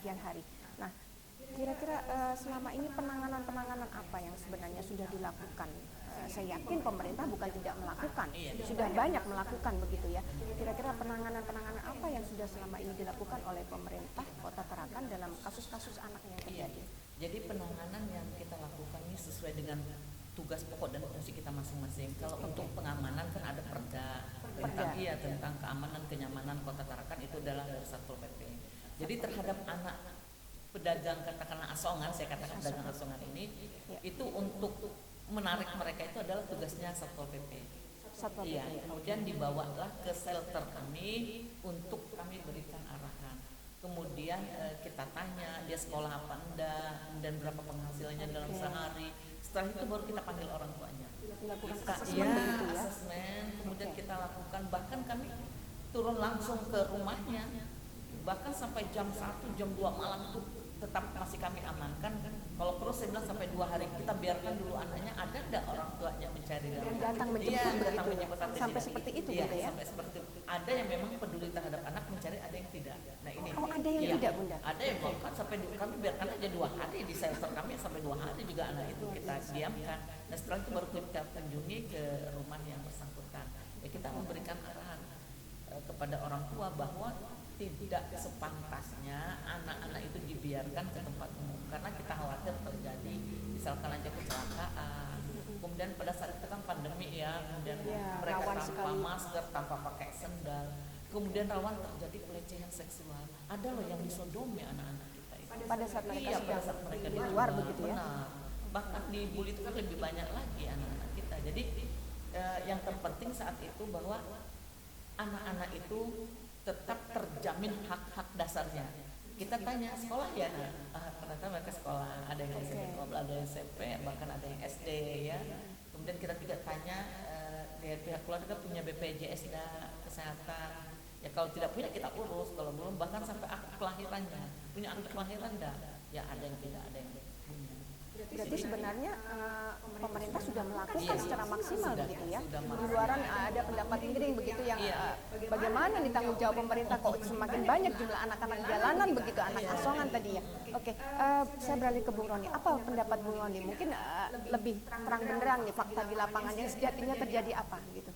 kian hari. Nah, kira-kira selama ini penanganan apa yang sebenarnya sudah dilakukan? Saya yakin pemerintah bukan tidak melakukan, sudah banyak melakukan begitu ya. Kira-kira penanganan apa yang sudah selama ini dilakukan oleh pemerintah Kota Tarakan dalam kasus-kasus anak yang terjadi? Jadi penanganan yang kita lakukan ini sesuai dengan tugas pokok dan fungsi kita masing-masing. Kalau untuk pengamanan kan ada perda tentang keamanan kenyamanan Kota Tarakan, itu adalah dari Satpol PP. Jadi terhadap anak pedagang, katakanlah asongan, saya katakan pedagang asongan ini, itu untuk menarik mereka itu adalah tugasnya Satpol PP. Iya, kemudian dibawalah ke shelter kami untuk kami berikan arahan. Kemudian kita tanya dia sekolah apa enggak dan berapa penghasilannya dalam sehari. Setelah itu baru kita panggil orang tuanya. Dilakukan asesmen, kemudian kita lakukan, bahkan kami turun langsung ke rumahnya. Bahkan sampai jam 1, jam 2 malam itu tetap masih kami amankan. Kalau perlu saya bilang sampai 2 hari kita biarkan dulu anaknya, ada enggak orang tuanya mencari dan datang menjemput sampai seperti itu ya, Bunda ya. Sampai seperti itu. Ada yang memang peduli terhadap anak mencari, ada yang tidak. Nah ini. Oh, ada yang tidak Bunda. Ada yang bahkan sampai kami biarkan aja 2 hari di shelter kami, sampai 2 hari juga anak itu kita diamkan. Nah setelah itu baru kita kunjungi ke rumah yang bersangkutan. Ya kita memberikan arahan kepada orang tua bahwa tidak sepantasnya anak-anak itu dibiarkan ke tempat umum karena kita khawatir terjadi misalkan aja kecelakaan. Kemudian pada saat itu kan pandemi ya, kemudian mereka tanpa masker, tanpa pakai sendal, kemudian rawan terjadi pelecehan seksual. Ada loh yang disodomi anak-anak kita itu Pada saat mereka di luar begitu ya. Benar. Bahkan dibully itu kan lebih banyak lagi anak-anak kita. Jadi yang terpenting saat itu bahwa anak-anak itu tetap terjamin hak-hak dasarnya. Kita tanya sekolah ya, ternyata mereka sekolah, ada yang SMP, ada yang SMP, bahkan ada yang SD ya. Kemudian kita juga tanya dari pihak keluarga punya BPJS kesehatan. Ya kalau tidak punya kita urus, kalau belum bahkan sampai akte kelahirannya, punya akte kelahiran dah. Ya ada yang tidak, ada yang punya. Berarti sebenarnya pemerintah sudah melakukan secara maksimal begitu ya. Di luaran ada pendapat miring begitu yang bagaimana nih tanggung jawab pemerintah kok semakin banyak jumlah anak-anak jalanan begitu, anak asongan tadi ya. Oke, saya beralih ke Bung Roni. Apa pendapat Bung Roni? Mungkin lebih terang benderang nih fakta di lapangan yang sejatinya terjadi apa gitu.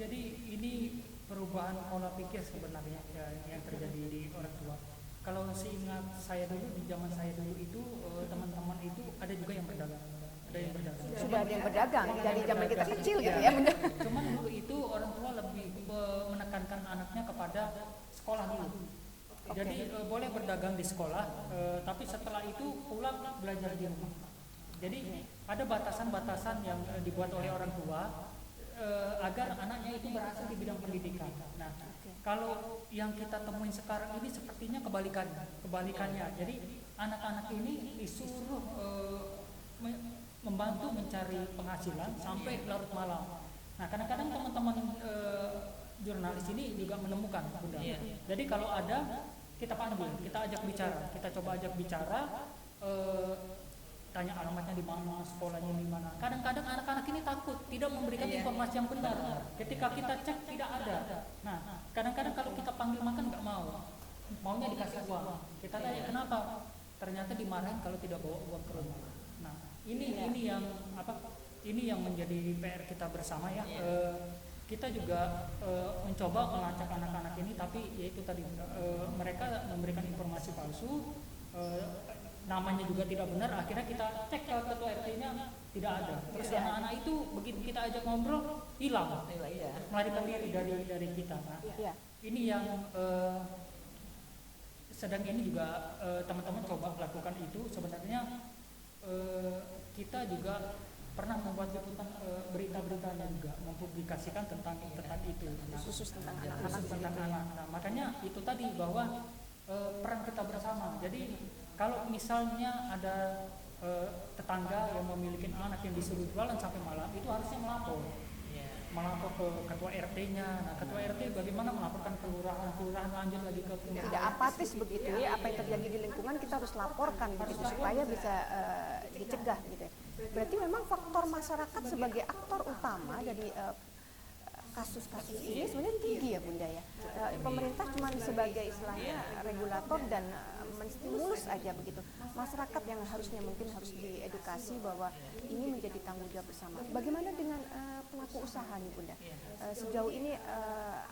Jadi ini perubahan pola pikir sebenarnya yang terjadi di orang tua. Kalau seingat saya dulu, di zaman saya dulu itu teman-teman itu ada juga yang berdagang. Sudah ada yang berdagang dari zaman kita kecil gitu ya Bunda. Cuman dulu itu orang tua lebih menekankan anaknya kepada sekolah dulu. Jadi boleh berdagang di sekolah, tapi setelah itu pulang belajar di rumah. Jadi ada batasan-batasan yang dibuat oleh orang tua agar anaknya itu berhasil di bidang pendidikan. Nah, kalau yang kita temuin sekarang ini sepertinya kebalikannya. Jadi anak-anak ini disuruh membantu mencari penghasilan sampai larut malam. Nah, kadang-kadang teman-teman jurnalis ini juga menemukan, Bunda. Jadi kalau ada, kita panggil, kita ajak bicara, kita coba ajak bicara, tanya alamatnya di mana, sekolahnya di mana. Kadang-kadang anak-anak ini takut, tidak memberikan informasi yang benar. Ketika kita cek tidak ada. Nah, kadang-kadang kalau kita panggil makan nggak mau, maunya dikasih uang. Kita tanya kenapa? Ternyata dimarahin kalau tidak bawa uang ke rumah. Nah, ini yang menjadi PR kita bersama ya. Kita juga mencoba melacak anak-anak ini, tapi yaitu tadi mereka memberikan informasi palsu. Namanya juga tidak benar, akhirnya kita cek ke ketua RT-nya tidak ada. Terus anak-anak itu begitu kita ajak ngobrol hilang, melarikan diri dari kita. Nah, ini yang sedang ini juga teman-teman coba lakukan itu. Sebenarnya kita juga pernah membuat liputan berita-beritanya juga mempublikasikan tentang itu, khusus tentang anak. Nah, makanya itu tadi bahwa peran kita bersama. Jadi kalau misalnya ada tetangga yang memiliki anak yang disuruh jualan sampai malam, itu harusnya melapor ke ketua RT-nya. Nah, ketua RT bagaimana melaporkan kelurahan lanjut lagi ke kelurahan. Tidak apatis begitu ya, apa yang terjadi di lingkungan kita harus laporkan begitu supaya bisa dicegah gitu ya. Berarti memang faktor masyarakat sebagai aktor utama dari kasus-kasus ini sebenarnya tinggi ya Bunda ya. Pemerintah cuma sebagai istilahnya regulator dan menstimulus aja begitu. Masyarakat yang harusnya mungkin harus diedukasi bahwa ini menjadi tanggung jawab bersama. Bagaimana dengan pelaku usaha nih Bunda? Sejauh ini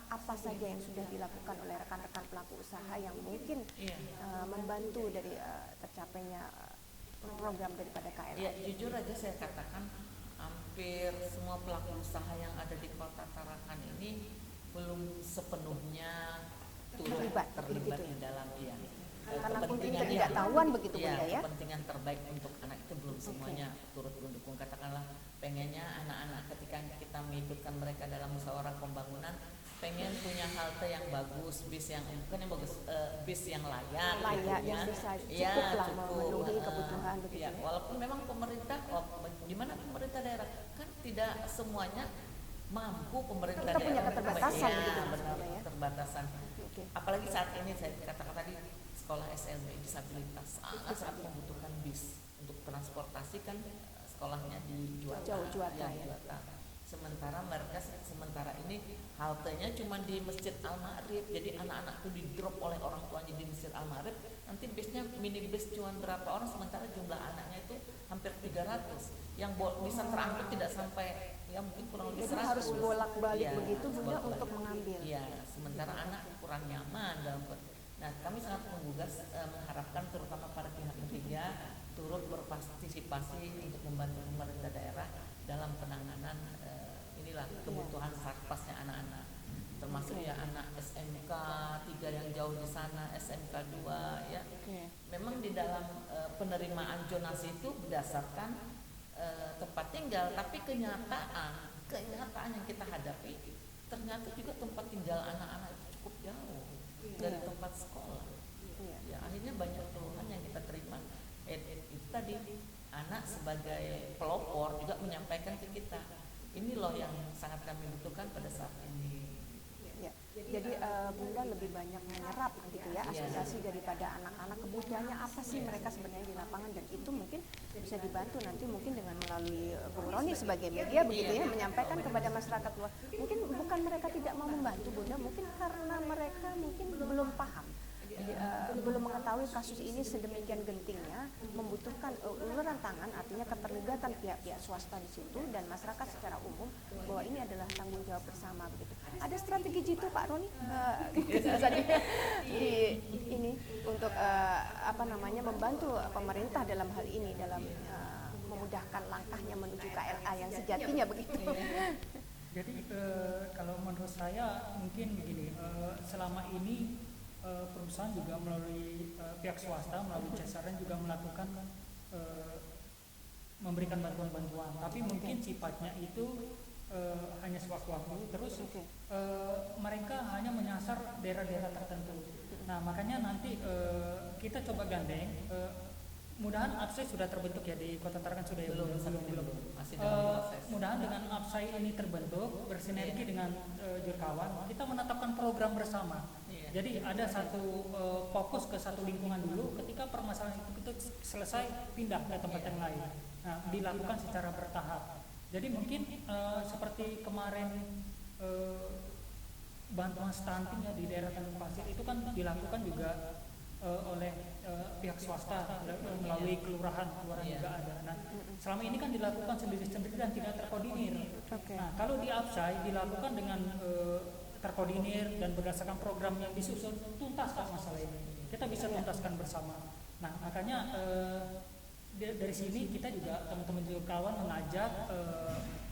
apa saja yang sudah dilakukan oleh rekan-rekan pelaku usaha yang mungkin membantu dari tercapainya program daripada KLI? Ya, jujur aja saya katakan hampir semua pelaku usaha yang ada di Kota Tarakan ini belum sepenuhnya terlibat di dalam karena mungkin ketidaktahuan begitu Bunda ya. Kepentingan terbaik untuk anak itu belum semuanya turut mendukung. Katakanlah pengennya anak-anak ketika kita mengikutkan mereka dalam musyawarah pembangunan pengen punya halte yang bagus, bis yang bis yang layak gitu, yang bisa cukup memenuhi kebutuhan begitu ya. Walaupun memang pemerintah di mana pemerintah daerah kan tidak semuanya mampu pemerintah kita punya daerah keterbatasan begitu ya. Keterbatasan. Apalagi saat ini saya katakan tadi sekolah SLB disabilitas sangat membutuhkan bis untuk transportasi kan sekolahnya di Juwata. Sementara mereka ini haltenya cuma di Masjid Al-Ma'rif, jadi anak-anak itu di drop oleh orang tuanya di Masjid Al-Ma'rif, nanti bisnya mini bis cuma berapa orang, sementara jumlah anaknya itu hampir 300 yang bisa terangkut tidak sampai ya mungkin kurang lebih 100. Harus bolak-balik begitu Bunda untuk mengambil. Iya, sementara anak kurang nyaman dalam. Nah, kami sangat mengharapkan terutama para pihak ketiga turut berpartisipasi untuk membantu pemerintah daerah dalam penanganan kebutuhan sarpasnya anak-anak, termasuk ya anak SMK 3 yang jauh di sana, SMK 2 ya. Memang di dalam penerimaan zonasi itu berdasarkan tempat tinggal, tapi kenyataan yang kita hadapi ternyata juga tempat tinggal anak-anak itu cukup jauh dari tempat sekolah. Ya, akhirnya banyak keluhan yang kita terima. Itu tadi anak sebagai pelopor juga menyampaikan ke kita, ini loh yang sangat kami butuhkan pada saat ini. Ya, jadi Bunda lebih banyak menyerap gitu ya aspirasi daripada anak-anak, kebutuhannya apa sih mereka sebenarnya di lapangan, dan itu mungkin bisa dibantu nanti mungkin dengan melalui Bung Roni sebagai media begitu ya, menyampaikan kepada masyarakat luas. Mungkin bukan mereka tidak mau membantu Bunda, mungkin karena mereka mungkin belum paham. Belum mengetahui kasus ini sedemikian gentingnya, membutuhkan uluran tangan, artinya keterlibatan pihak-pihak swasta di situ dan masyarakat secara umum bahwa ini adalah tanggung jawab bersama begitu. Ada strategi jitu Pak Roni ini untuk membantu pemerintah dalam hal ini dalam memudahkan langkahnya menuju KLA yang sejatinya begitu. Jadi kalau menurut saya mungkin begini, selama ini perusahaan juga melalui pihak swasta melalui CSRN juga melakukan memberikan bantuan-bantuan, tapi mungkin sifatnya itu hanya sewaktu-waktu, terus mereka hanya menyasar daerah-daerah tertentu. Nah, makanya nanti kita coba gandeng, mudahan APSAI sudah terbentuk ya di Kota Tarakan sudah ya, belum masih dalam proses. Mudahan dengan APSAI ini terbentuk bersinergi dengan Jurkawan, kita menetapkan program bersama. Jadi ada satu fokus ke satu lingkungan dulu, ketika permasalahan itu selesai pindah ke tempat yang lain. Nah, dilakukan secara bertahap. Jadi mungkin seperti kemarin bantuan stunting ya di daerah Tanjung Pasir itu kan dilakukan juga oleh pihak swasta melalui kelurahan juga ada. Nah, selama ini kan dilakukan sendiri-sendiri dan tidak terkoordinir. Nah, kalau di APSAI dilakukan dengan terkoordinir dan berdasarkan program yang disusun, tuntaskan masalah ini. Kita bisa tuntaskan bersama. Nah, makanya dari sini kita juga teman-teman Jurkawan mengajak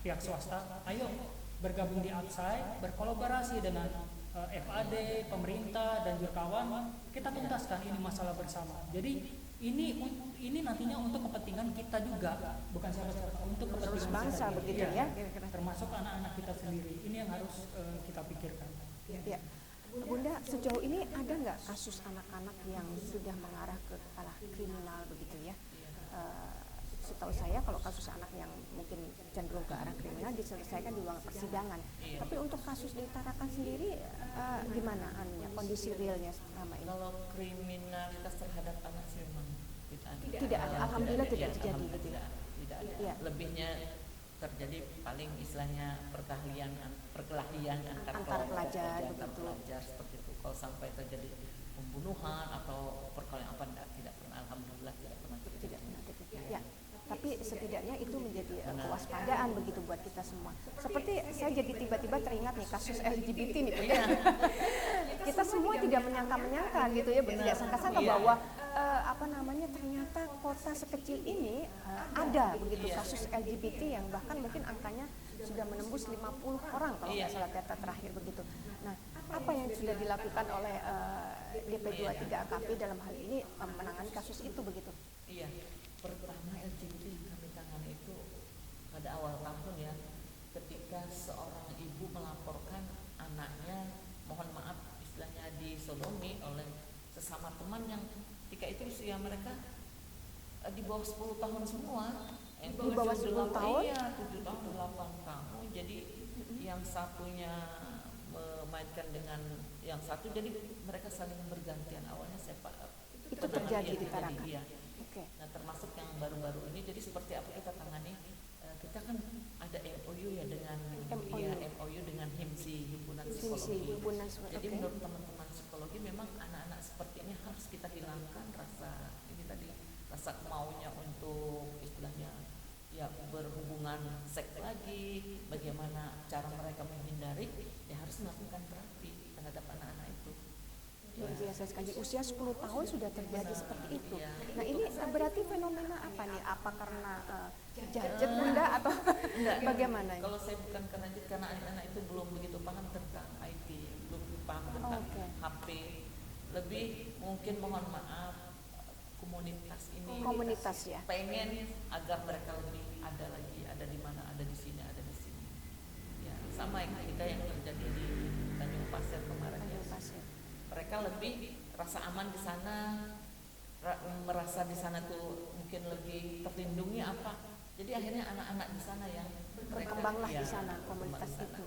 pihak swasta, ayo bergabung di APSAI, berkolaborasi dengan FAD, pemerintah dan juga kawan, kita tuntaskan ini masalah bersama. Jadi ini nantinya untuk kepentingan kita juga, bukan siapa-siapa, untuk kepentingan bangsa kita. begitu ya, termasuk anak-anak kita sendiri. Ini yang harus kita pikirkan. Ya. Bunda, sejauh ini ada nggak kasus anak-anak yang sudah mengarah ke arah kriminal begitu ya? Setahu saya kalau kasus anak yang mungkin cenderung ke arah kriminal diselesaikan di ruang persidangan. Tapi untuk kasus di Tarakan sendiri gimana kondisi realnya selama ini? Kalau kriminalitas terhadap anak sih memang tidak ada. Alhamdulillah tidak terjadi gitu ya. Tidak ada. Ya. Lebihnya terjadi paling istilahnya perkelahian antar pelajar seperti itu. Kalau sampai terjadi pembunuhan atau perkelahian apa tidak pernah, alhamdulillah tidak pernah terjadi. Ya. Tapi setidaknya itu menjadi kewaspadaan begitu buat kita semua. Seperti saya jadi tiba-tiba teringat nih kasus LGBT nih, Bunda. Kita semua tidak menyangka gitu ya, tidak sangka-sangka bahwa ternyata kota sekecil ini ada begitu kasus LGBT yang bahkan mungkin angkanya sudah menembus 50 orang kalau nggak salah data terakhir begitu. Nah, apa yang sudah dilakukan oleh DP23 AKP dalam hal ini menangani kasus itu begitu? Iya. Pertama LGBT yang kami tangani itu pada awal tahun ya, ketika seorang ibu melaporkan anaknya, mohon maaf istilahnya disodomi oleh sesama teman yang ketika itu usia mereka di bawah 10 tahun semua. Di bawah 10 tahun? Iya, 7 tahun, 8 tahun. Jadi yang satunya memainkan dengan yang satu, jadi mereka saling bergantian. Awalnya sepak. Itu terjadi di Tarakan. Iya. Okay. Nah, termasuk yang baru-baru ini, jadi seperti apa kita tangani? Kita kan ada MOU ya dengan MOU dengan HIMSI, Himpunan Psikologi. Jadi menurut teman-teman psikologi memang anak-anak seperti ini harus kita hilangkan rasa maunya untuk istilahnya ya berhubungan seks lagi, bagaimana cara mereka menghindari, ya harus melakukan terapi terhadap anak-anak itu. Luar biasa sekali, usia 10 tahun sudah terjadi seperti itu. Nah, ini berarti fenomena apa nih? Apa karena gadget Bunda atau bagaimana? Kalau saya bukan karena anak-anak itu belum begitu paham tentang IT, belum paham tentang HP. Lebih mungkin mohon maaf komunitas ini ya. Pengen agar mereka lebih ada lagi, ada di mana, ada di sini. Ya, sama yang kita yang terjadi di Tanjung Pasir kemarin ya. Mereka lebih rasa aman di sana, merasa di sana tuh mungkin lebih terlindungi apa. Jadi akhirnya anak-anak di sana yang berkembanglah di sana komunitas itu.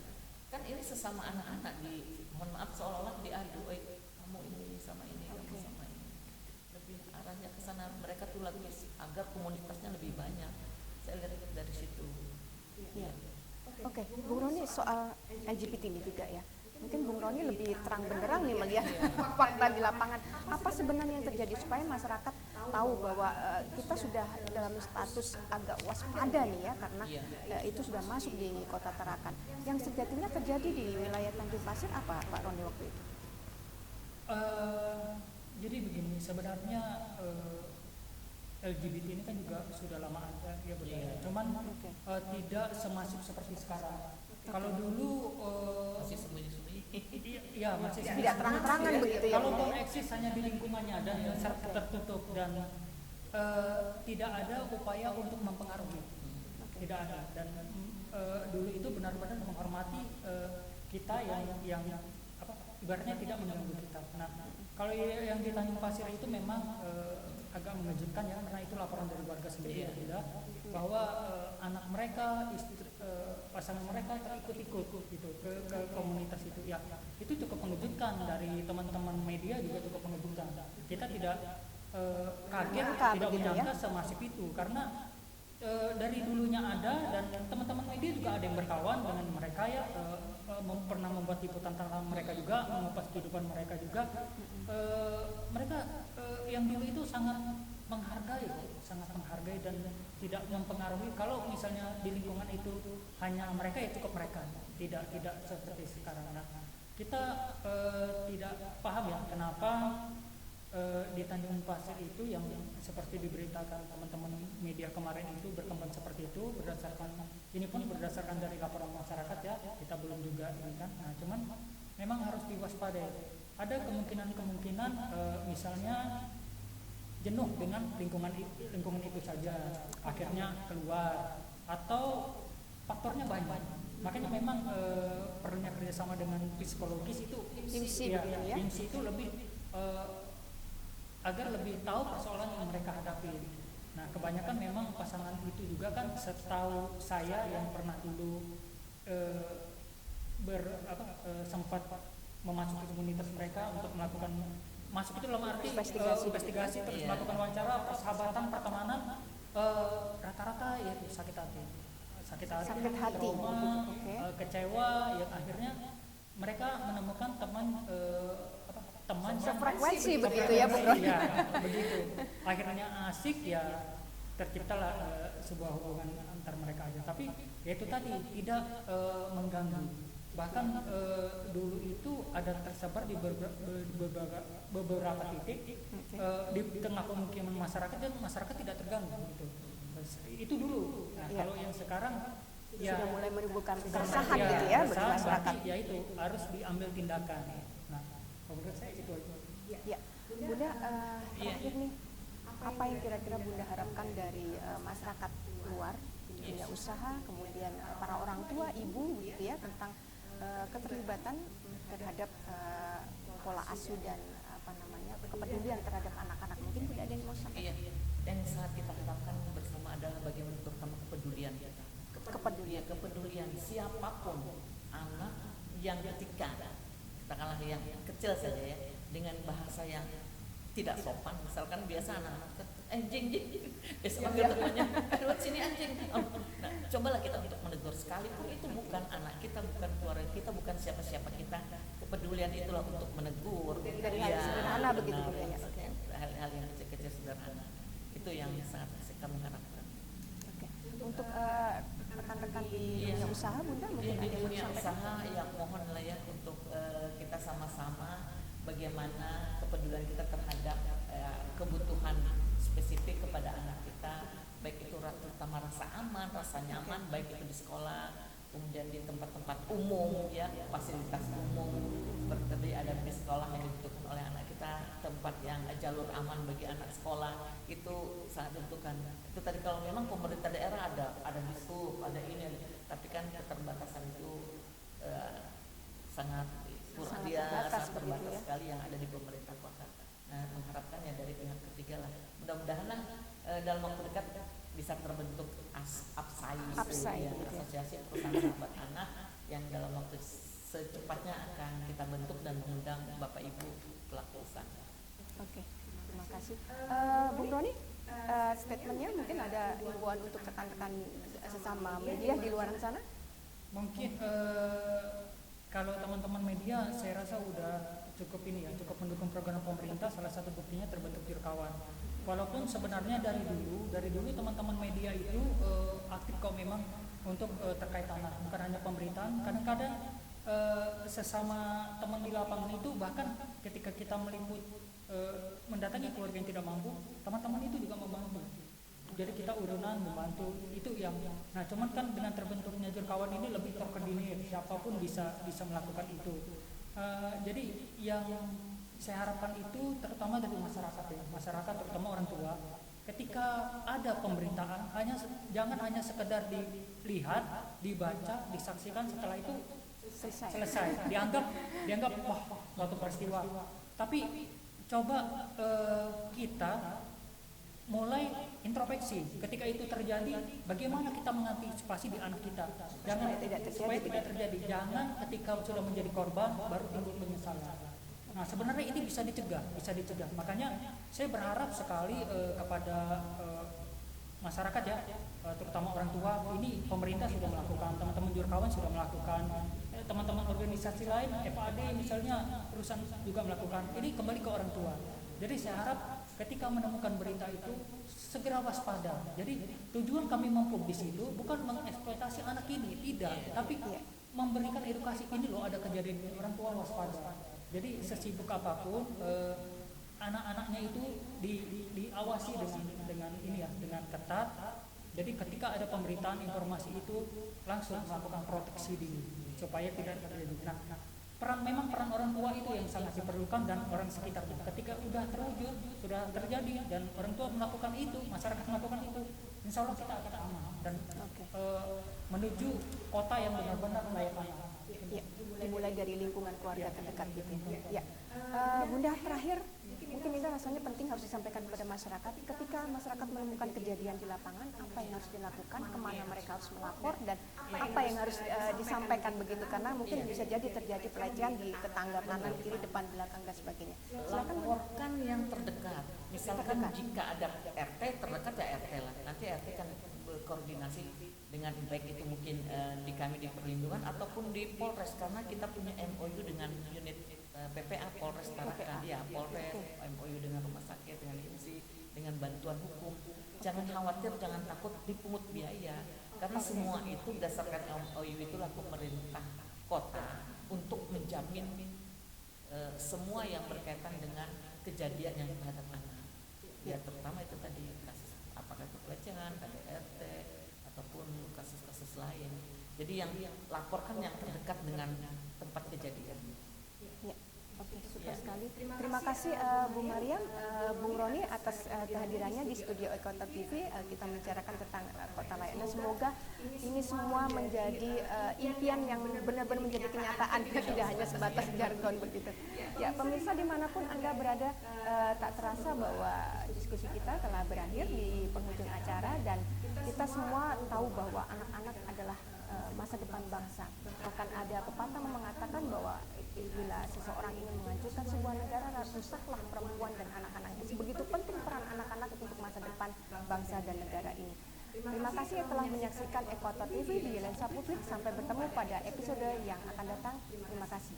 Kan ini sesama anak-anak mohon maaf seolah-olah diadu, kamu ini sama ini, kamu sama ini. Lebih arahnya ke sana, mereka tuh lagi agar komunitasnya lebih banyak. Saya lihat dari situ. Iya. Oke, Bung Roni soal LGBT ini juga ya. Mungkin Bung Roni lebih terang benderang nih melihat fakta di lapangan. Apa sebenarnya yang terjadi supaya masyarakat tahu bahwa kita sudah dalam status agak waspada nih ya, karena itu sudah masuk di Kota Tarakan. Yang sejatinya terjadi di wilayah Tanjung Pasir apa Pak Roni waktu itu? Jadi begini, sebenarnya LGBT ini kan juga sudah lama ada ya benar. Cuman tidak semasif seperti sekarang. Kalau dulu masih sembunyi-sembunyi. Iya, masih tidak terang-terangan begitu ya. Kalau eksis hanya di lingkungannya dan tertutup dan tidak ada upaya untuk mempengaruhi. Tidak ada. Dan dulu itu benar-benar menghormati kita yang ibaratnya tidak mengganggu kita. Nah, kalau yang di Tanjung Pasir itu memang agak mengejutkan ya, karena itu laporan dari warga sendiri bahwa anak mereka, pasangan mereka ikut-ikut gitu ke komunitas itu ya. Itu cukup mengejutkan, dari teman-teman media juga cukup mengejutkan. Kita tidak kaget, tidak menyangka semasif itu, karena dari dulunya ada, dan teman-teman media juga ada yang berkawan dengan mereka ya, pernah membuat liputan tentang mereka juga, mengupas kehidupan mereka juga. Mereka yang dulu itu sangat menghargai dan tidak mempengaruhi. Kalau misalnya di lingkungan itu hanya mereka, ya cukup mereka, tidak seperti sekarang. Nah, kita tidak paham ya kenapa di Tanjung Pasir itu yang seperti diberitakan teman-teman media kemarin itu berkembang seperti itu, berdasarkan ini pun berdasarkan dari laporan masyarakat ya, kita belum juga ini kan. Nah, cuman memang harus diwaspadai. Ada kemungkinan misalnya jenuh dengan lingkungan itu saja, akhirnya keluar, atau faktornya banyak. Makanya memang perlunya kerjasama dengan psikologis itu, IMSI ya. IMSI itu lebih agar lebih tahu persoalan yang mereka hadapi. Nah, kebanyakan memang pasangan itu juga kan, setahu saya yang pernah dulu sempat memasuki komunitas mereka untuk melakukan masuk itu dalam arti investigasi terus melakukan wawancara, persahabatan, pertemanan, rata-rata yaitu sakit hati, trauma, kecewa, yang akhirnya mereka menemukan teman sefrekuensi begitu ya, Bung Roni. Ya, begitu. Akhirnya asik, ya terciptalah sebuah hubungan antar mereka aja. Tapi ya itu tadi, tidak mengganggu. Bahkan dulu itu ada tersebar di beberapa titik di tengah pemukiman masyarakat, dan masyarakat tidak terganggu gitu. Itu dulu. Nah, kalau yang sekarang ya sudah mulai menimbulkan keresahan gitu ya bagi masyarakat. Ya itu harus diambil tindakan. Nah, menurut saya itu aja. Ya, Bunda, terakhir nih, apa yang kira-kira Bunda harapkan dari masyarakat luar, dunia usaha, kemudian para orang tua, ibu gitu ya, tentang keterlibatan terhadap pola asuh dan kepedulian terhadap anak-anak. Mungkin Bunda ada yang mau sampaikan? Iya, yang saat kita harapkan bersama adalah bagaimana terutama kepedulian kita. Kepedulian siapapun anak yang ketika katakanlah yang kecil saja ya, dengan bahasa yang tidak sopan, misalkan biasa anak-anak anjing, temannya lewat sini anjing. Nah, cobalah kita untuk menegur, sekalipun itu bukan anak kita, bukan keluarga kita, bukan siapa-siapa kita. Kepedulian itulah untuk menegur dari hal sederhana begitu ya. Hal-hal yang kecil-kecil sederhana itu yang sangat kami harapkan. Oke. Untuk rekan-rekan di dunia usaha, Bunda mungkin di ada yang dunia mau usaha yang mohon lah ya untuk kita sama-sama bagaimana kepedulian kita terhadap kebutuhan spesifik kepada anak kita, baik itu terutama rasa aman, rasa nyaman, baik itu di sekolah, kemudian di tempat-tempat umum ya, fasilitas umum seperti ada di sekolah yang dibutuhkan oleh anak kita, tempat yang jalur aman bagi anak sekolah itu sangat dibutuhkan. Itu tadi kalau memang pemerintah daerah ada dishub, ada ini, tapi kan keterbatasan itu sangat terbatas sekali yang ada di pemerintah kota. Nah, mengharapkannya dari pihak ketiga lah. Mudah-mudahan dalam waktu dekat bisa terbentuk APSAI, ya, Asosiasi Perusahaan Sahabat Anak, yang dalam waktu secepatnya akan kita bentuk dan mengundang Bapak Ibu pelaku usaha. Oke, terima kasih. Bung Roni, statementnya mungkin ada himbauan untuk rekan-rekan sesama media di luar sana? Mungkin kalau teman-teman media, saya rasa udah cukup cukup mendukung program pemerintah. Salah satu buktinya terbentuk Jurkawan. Walaupun sebenarnya dari dulu teman-teman media itu aktif kok memang untuk terkait tanah, bukan hanya pemerintahan. Kadang-kadang sesama teman di lapangan itu, bahkan ketika kita meliput mendatangi keluarga yang tidak mampu, teman-teman itu juga membantu. Jadi kita urunan membantu itu yang. Nah, cuman kan dengan terbentuknya Jurkawan ini lebih terkoordinir, siapapun bisa melakukan itu. Jadi yang saya harapkan itu terutama dari masyarakat ya, masyarakat terutama orang tua. Ketika ada pemberitaan, jangan hanya sekedar dilihat, dibaca, disaksikan, setelah itu selesai. Dianggap wah suatu peristiwa. Tapi coba kita mulai introspeksi. Ketika itu terjadi, bagaimana kita mengantisipasi di anak kita? Supaya tidak terjadi. Jangan ketika sudah menjadi korban baru timbul penyesalan. Nah, sebenarnya ini bisa dicegah. Makanya saya berharap sekali kepada masyarakat ya, terutama orang tua. Ini pemerintah sudah melakukan, teman-teman Jurkawan sudah melakukan, teman-teman organisasi lain, FAD misalnya, perusahaan juga melakukan. Ini kembali ke orang tua. Jadi saya harap ketika menemukan berita itu segera waspada. Jadi tujuan kami mempublik di situ bukan mengeksploitasi anak ini, tidak, tapi memberikan edukasi, ini loh ada kejadian ini, orang tua waspada. Jadi sesibuk apapun anak-anaknya itu diawasi dengan ini ya, dengan ketat. Jadi ketika ada pemberitaan informasi itu langsung melakukan proteksi dini supaya tidak terjadi. Nah, memang peran orang tua itu yang sangat diperlukan dan orang sekitarnya. Ketika udah terwujud, sudah terjadi dan orang tua melakukan itu, masyarakat melakukan itu, insya Allah kita akan aman dan menuju kota yang benar-benar layak anak. Ya, dimulai dari lingkungan keluarga terdekat gitu. Ya, Bunda, terakhir mungkin ini rasanya penting harus disampaikan kepada masyarakat. Ketika masyarakat menemukan kejadian di lapangan, apa yang harus dilakukan, kemana mereka harus melapor, dan apa yang harus disampaikan begitu, karena mungkin bisa jadi terjadi pelecehan di tetangga, kanan, kiri, depan, belakang, dan sebagainya. Silakan. Laporkan yang terdekat. Misalkan jika ada RT terdekat ya RT lah. Nanti RT kan berkoordinasi dengan baik itu mungkin di kami di perlindungan ataupun di Polres, karena kita punya MOU dengan unit PPA Polres Tarakan, ya Polres, MOU dengan rumah sakit, dengan IMSI, dengan bantuan hukum. Jangan khawatir, jangan takut dipungut biaya, karena semua itu berdasarkan MOU itulah pemerintah kota untuk menjamin semua yang berkaitan dengan kejadian yang terhadap anak. Ya terutama itu tadi kasus apakah itu pelecehan, KDRT ataupun kasus-kasus lain. Jadi yang laporkan yang terdekat dengan tempat kejadian. Ya, oke, super sekali. Terima kasih Bu Mariam, Bung Roni atas kehadirannya di studio Ekota TV. Kita membicarakan tentang kota layak. Dan semoga ini semua menjadi impian yang benar-benar menjadi kenyataan, tidak hanya sebatas jargon begitu. Ya, pemirsa dimanapun Anda berada, tak terasa bahwa diskusi kita telah berakhir di penghujung acara, dan kita semua tahu bahwa anak-anak adalah masa depan bangsa. Bahkan ada pepatah mengatakan bahwa bila seseorang ingin menghancurkan sebuah negara, rusaklah perempuan dan anak-anaknya. Sebegitu penting peran anak-anak untuk masa depan bangsa dan negara ini. Terima kasih telah menyaksikan Ekota TV di lensa publik. Sampai bertemu pada episode yang akan datang. Terima kasih.